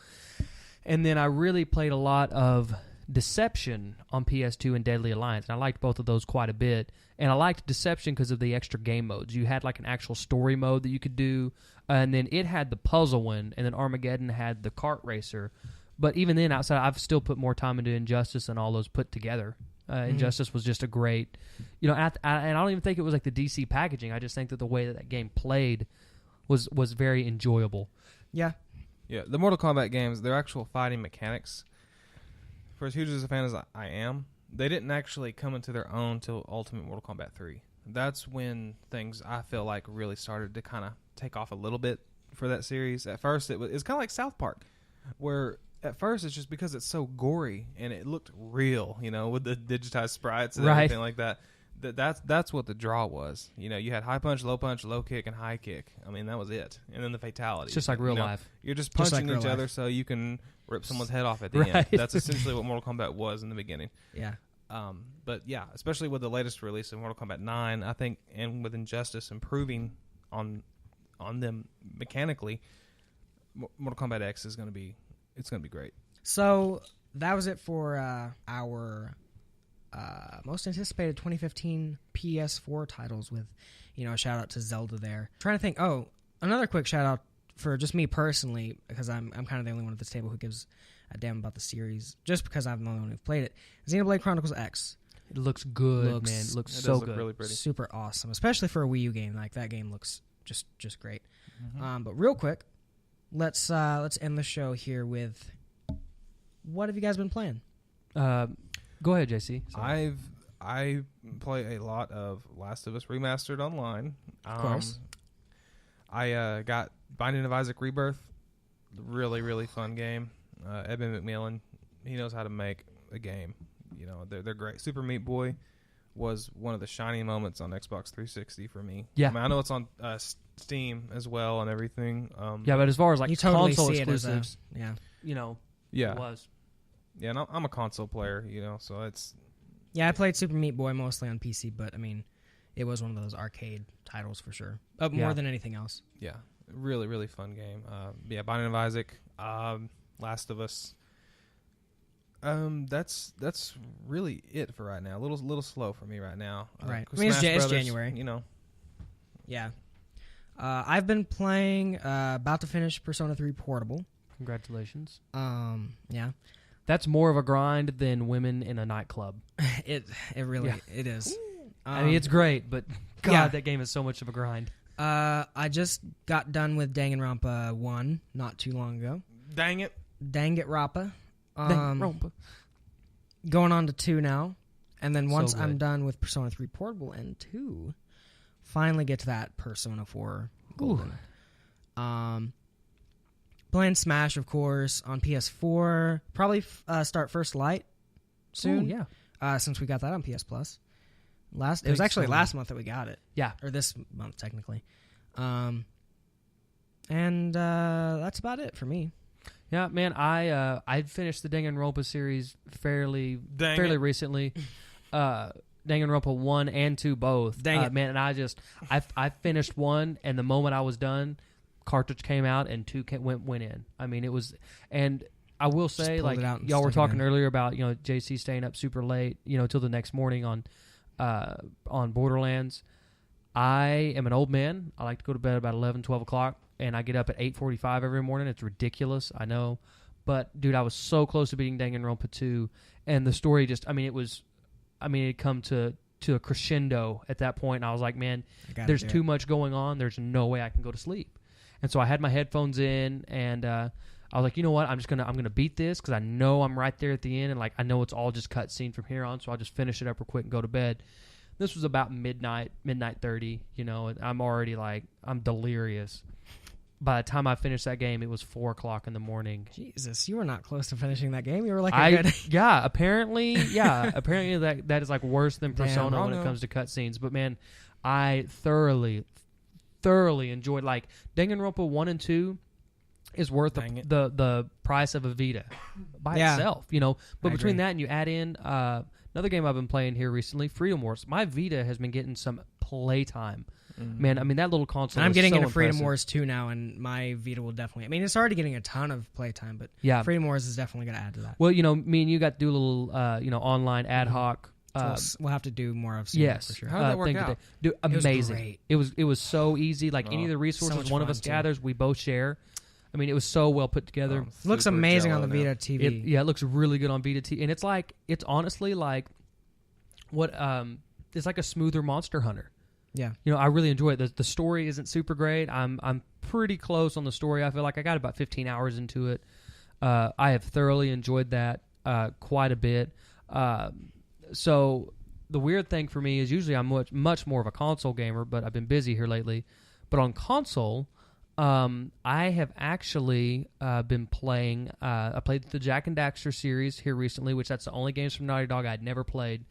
And then I really played a lot of Deception on PS2 and Deadly Alliance, and I liked both of those quite a bit. And I liked Deception because of the extra game modes. You had an actual story mode that you could do, and then it had the puzzle one, and then Armageddon had the kart racer. But even then, outside, I've still put more time into Injustice and all those put together. Injustice was just a great, and I don't even think it was the DC packaging. I just think that the way that game played was very enjoyable. Yeah. Yeah, the Mortal Kombat games, their actual fighting mechanics, for as huge as a fan as I am, they didn't actually come into their own till Ultimate Mortal Kombat 3. That's when things, I feel like, really started to kind of take off a little bit for that series. At first, it's kind of like South Park, where at first it's just because it's so gory and it looked real, with the digitized sprites and everything like that. That's what the draw was. You had high punch, low kick, and high kick. I mean, that was it. And then the fatality. It's just like real life. You're just punching each other so you can rip someone's head off at the end. That's essentially what Mortal Kombat was in the beginning. Yeah. But yeah, especially with the latest release of Mortal Kombat 9, I think, and with Injustice improving on them mechanically, Mortal Kombat X is going to be great. So that was it for our most anticipated 2015 PS4 titles with, a shout out to Zelda there. Trying to think, another quick shout out for just me personally, because I'm kind of the only one at this table who gives a damn about the series, just because I'm the only one who've played it. Xenoblade Chronicles X. It looks good, man. It looks so good. Really pretty. Super awesome, especially for a Wii U game. That game looks just great. Mm-hmm. But real quick, let's end the show here with, what have you guys been playing? Go ahead, JC. Sorry. I play a lot of Last of Us Remastered online. Of course. I got Binding of Isaac Rebirth. Really, really fun game. Eben McMillan, he knows how to make a game. They're great. Super Meat Boy was one of the shining moments on Xbox 360 for me. Yeah. I know it's on Steam as well and everything. Yeah, but as far as you totally console see exclusives, yeah. It was. Yeah, and I'm a console player, so it's... Yeah, I played Super Meat Boy mostly on PC, but, I mean, it was one of those arcade titles for sure. More than anything else. Yeah, really, really fun game. Binding of Isaac, Last of Us. That's really it for right now. A little slow for me right now. Right. I mean, it's January. Yeah. I've been playing, about to finish Persona 3 Portable. Congratulations. Yeah. That's more of a grind than women in a nightclub. It is. I mean, it's great, but God, that game is so much of a grind. I just got done with Danganronpa 1 not too long ago. Dang it, Rappa. Danganronpa. Going on to 2 now, and then once So I'm good. done with Persona 3 Portable and 2, finally get to that Persona 4 Golden. Playing Smash, of course, on PS4. Probably start First Light soon. Ooh, yeah. Since we got that on PS Plus. It was actually last month that we got it. Yeah. Or this month, technically. And that's about it for me. Yeah, man, I finished the Danganronpa series fairly recently. Danganronpa 1 and 2 both. Dang it. Man, and I finished 1, and the moment I was done, cartridge came out, and 2 went in. I mean, it was... And I will say, like, y'all were talking earlier about, JC staying up super late, till the next morning on Borderlands. I am an old man. I like to go to bed about 11, 12 o'clock, and I get up at 8:45 every morning. It's ridiculous, I know. But, dude, I was so close to beating Danganronpa 2, and the story just, it come to a crescendo at that point, and I was like, man, there's too much going on. There's no way I can go to sleep. And so I had my headphones in, and I was like, you know what? I'm gonna beat this because I know I'm right there at the end, and like I know it's all just cutscene from here on. So I'll just finish it up real quick and go to bed. This was about midnight 30. And I'm already like I'm delirious. By the time I finished that game, it was 4 o'clock in the morning. Jesus, you were not close to finishing that game. You were like apparently that is like worse than Persona when it comes to cutscenes. But man, I thoroughly enjoyed like Danganronpa 1 and 2. Is worth the price of a Vita by itself, But between that and you add in another game I've been playing here recently, Freedom Wars. My Vita has been getting some playtime. Man, that little console. And I'm getting into impressive. Freedom Wars 2 now, and my Vita will definitely. It's already getting a ton of playtime, but Freedom Wars is definitely going to add to that. Well, me and you got to do a little, online ad hoc. So we'll have to do more of. Yes, for sure. How did that work out? Dude, amazing. It was great. It was so easy. Like any of the resources one of us gathers, we both share. It was so well put together. It looks amazing on the Vita TV. It looks really good on Vita TV, and it's honestly like what it's like a smoother Monster Hunter. Yeah, I really enjoy it. The story isn't super great. I'm pretty close on the story. I feel like I got about 15 hours into it. I have thoroughly enjoyed that quite a bit. So the weird thing for me is usually I'm much more of a console gamer, but I've been busy here lately. But on console. I have actually been playing. I played the Jak and Daxter series here recently, which that's the only games from Naughty Dog I'd never played.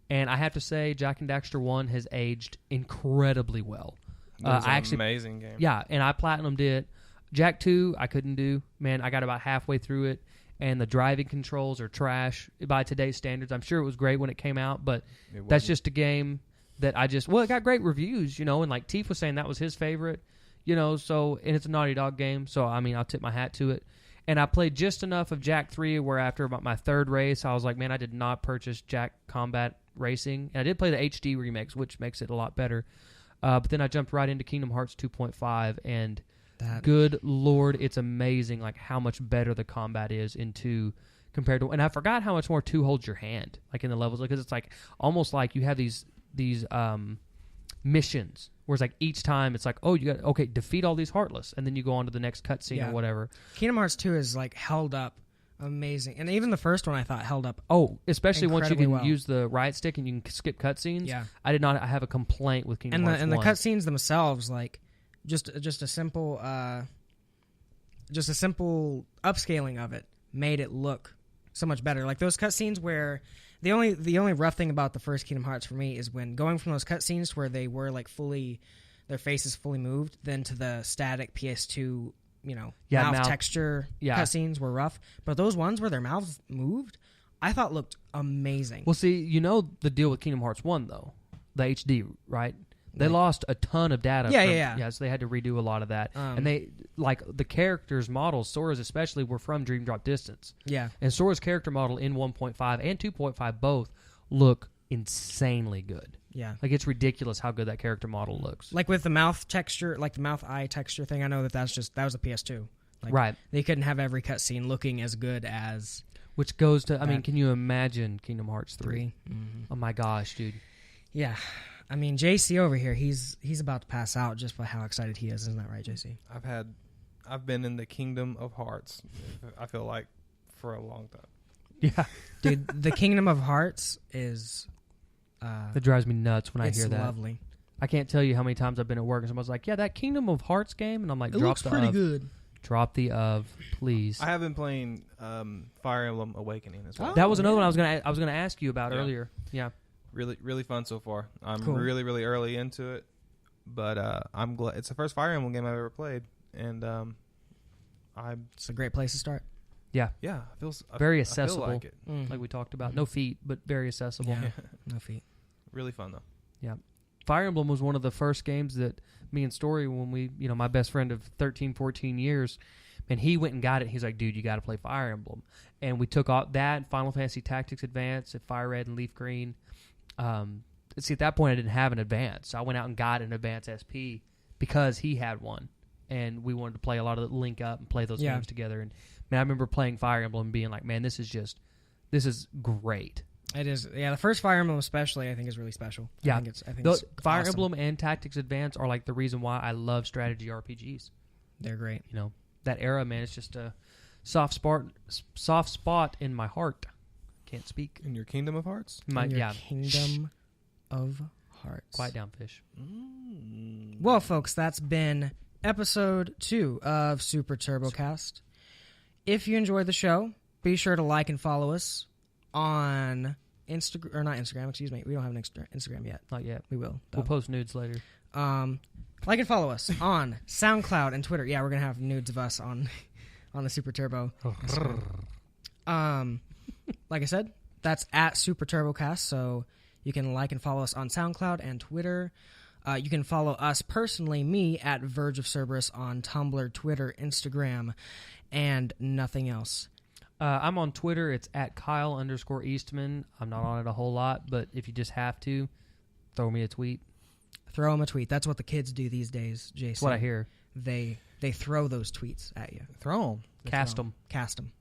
And I have to say, Jak and Daxter 1 has aged incredibly well. It's an amazing game. Yeah, and I platinumed it. Jak 2, I couldn't do. Man, I got about halfway through it, and the driving controls are trash by today's standards. I'm sure it was great when it came out, but that's just a game that it got great reviews, and like Teef was saying that was his favorite. So, and it's a Naughty Dog game, so, I'll tip my hat to it. And I played just enough of Jak 3 where after my third race, I was like, man, I did not purchase Jak Combat Racing. And I did play the HD remakes, which makes it a lot better. But then I jumped right into Kingdom Hearts 2.5, and good Lord, it's amazing like how much better the combat is in 2 compared to... And I forgot how much more 2 holds your hand, like in the levels, because it's like almost like you have these missions. Whereas like each time it's like, oh, you got defeat all these Heartless, and then you go on to the next cutscene or whatever. Kingdom Hearts 2 is like held up amazing, and even the first one I thought held up. Oh, especially once you can use the right stick and you can skip cutscenes. Yeah, I did not have a complaint with Kingdom Hearts 1. And the cutscenes themselves, like just a simple upscaling of it made it look so much better. Like those cutscenes where. The only rough thing about the first Kingdom Hearts for me is when going from those cutscenes where they were like their faces fully moved, then to the static PS2, mouth texture cutscenes were rough. But those ones where their mouths moved, I thought looked amazing. Well, see, the deal with Kingdom Hearts 1 though, the HD, right? They lost a ton of data. Yeah, so they had to redo a lot of that. And they, like, the characters' models, Sora's especially, were from Dream Drop Distance. Yeah. And Sora's character model in 1.5 and 2.5 both look insanely good. Yeah. Like, it's ridiculous how good that character model looks. Like, with the mouth texture, like the mouth eye texture thing, I know that was a PS2. Like, right. They couldn't have every cutscene looking as good as... Which goes to, can you imagine Kingdom Hearts 3? Mm-hmm. Oh, my gosh, dude. Yeah. JC over here, he's about to pass out just by how excited he is. Isn't that right, JC? I've been in the Kingdom of Hearts, I feel like, for a long time. Yeah. Dude, the Kingdom of Hearts is... that drives me nuts when I hear that. It's lovely. I can't tell you how many times I've been at work and someone's like, yeah, that Kingdom of Hearts game? And I'm like, it looks pretty good. Drop the of, please. I have been playing Fire Emblem Awakening as well. That was another one I was gonna ask you about earlier. Yeah. Really, really fun so far. I'm Cool. really, really early into it, but I'm glad it's the first Fire Emblem game I've ever played, and It's a great place to start. yeah, it feels Very I accessible. feel like it. Like we talked about. No feet, but very accessible. Yeah. No feet. Really fun though. Yeah. Fire Emblem was one of the first games that me and Story, when we, my best friend of 13, 14 years, and he went and got it. He's like, dude, you got to play Fire Emblem. And we took all that, Final Fantasy Tactics Advance, and Fire Red and Leaf Green. See, at that point, I didn't have an Advance. So I went out and got an Advance SP because he had one. And we wanted to play a lot of the link up and play those games together. And man, I remember playing Fire Emblem and being like, man, this is great. It is. Yeah, the first Fire Emblem especially, I think, is really special. Yeah. I think it's Fire awesome. Emblem and Tactics Advance are like the reason why I love strategy RPGs. They're great. That era, man, it's just a soft spot in my heart. Can't speak. In your Kingdom of Hearts. Kingdom of Hearts. Quiet down, fish. Well, folks, that's been episode 2 of Super Turbocast. If you enjoyed the show, be sure to like and follow us on Instagram, or not Instagram, excuse me. We don't have an Instagram yet. Not yet. We will. We'll post nudes later. Like and follow us on SoundCloud and Twitter. Yeah, we're going to have nudes of us on the Super Turbo. Like I said, that's at Super Turbocast, so you can like and follow us on SoundCloud and Twitter. You can follow us personally, me, at Verge of Cerberus on Tumblr, Twitter, Instagram, and nothing else. I'm on Twitter. It's at Kyle_Eastman. I'm not on it a whole lot, but if you just have to, throw me a tweet. Throw them a tweet. That's what the kids do these days, Jason. That's what I hear. They throw those tweets at you. Throw them. Cast them. Cast them.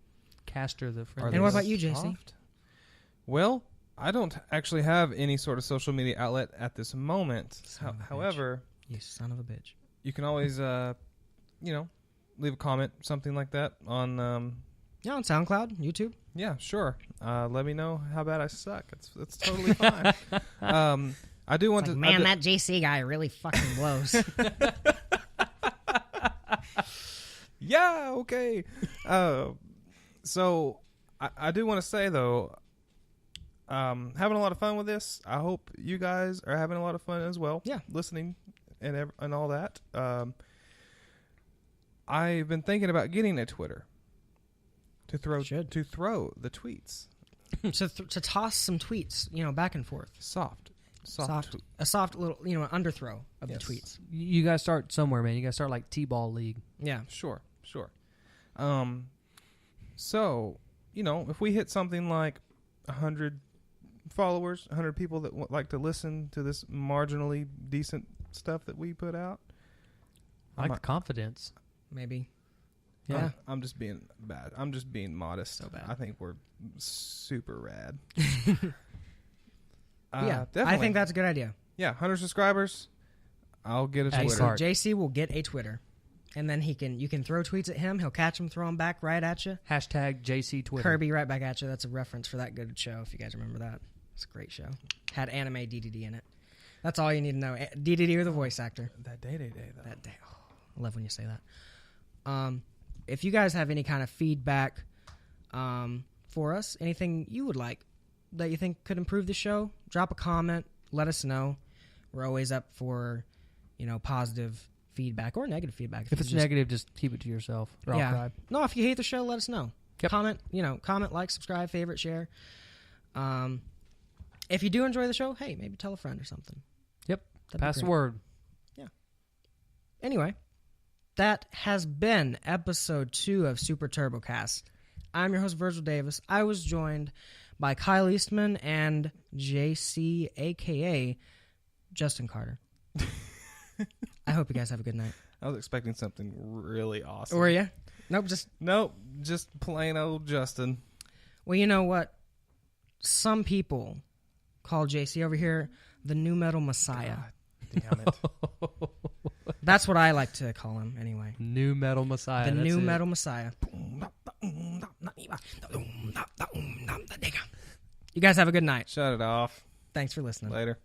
Caster the friend. And what about you, JC? Soft? Well, I don't actually have any sort of social media outlet at this moment. However, you son of a bitch. You can always, leave a comment, something like that on. On SoundCloud, YouTube. Yeah, sure. Let me know how bad I suck. It's totally fine. I do want to. Man, that JC guy really fucking blows. Yeah. Okay. So I do want to say though, having a lot of fun with this. I hope you guys are having a lot of fun as well. Yeah. Listening and all that. I've been thinking about getting a Twitter to throw the tweets. to toss some tweets, back and forth. A soft little, underthrow of the tweets. You guys start somewhere, man. You guys start like T-ball league. Yeah. Sure. So, if we hit something like 100 followers, 100 people that like to listen to this marginally decent stuff that we put out. I like the confidence. Maybe. Yeah. I'm just being bad. I'm just being modest. So bad. I think we're super rad. Yeah, definitely. I think that's a good idea. Yeah, 100 subscribers. I'll get a Twitter. Excellent. JC will get a Twitter, and then you can throw tweets at him. He'll catch them, throw them back right at you. Hashtag JC Twitter. Kirby right back at you. That's a reference for that good show. If you guys remember that, it's a great show. Had anime DDD in it. That's all you need to know. DDD or the voice actor. That day though. That day. Oh, I love when you say that. If you guys have any kind of feedback for us, anything you would like that you think could improve the show, drop a comment, let us know. We're always up for, positive feedback or negative feedback. If it's negative, just keep it to yourself. Or I'll cry. No, if you hate the show, let us know. Yep. Comment, like, subscribe, favorite, share. If you do enjoy the show, hey, maybe tell a friend or something. Yep. That'd Pass be the great. word. Yeah. Anyway, that has been episode 2 of Super Turbocast. I'm your host, Virgil Davis. I was joined by Kyle Eastman and JC, a.k.a. Justin Carter. I hope you guys have a good night. I was expecting something really awesome. Were you? Nope, just plain old Justin. Well, you know what? Some people call JC over here the new metal messiah. God damn it. That's what I like to call him anyway. New metal messiah. The new metal messiah. You guys have a good night. Shut it off. Thanks for listening. Later.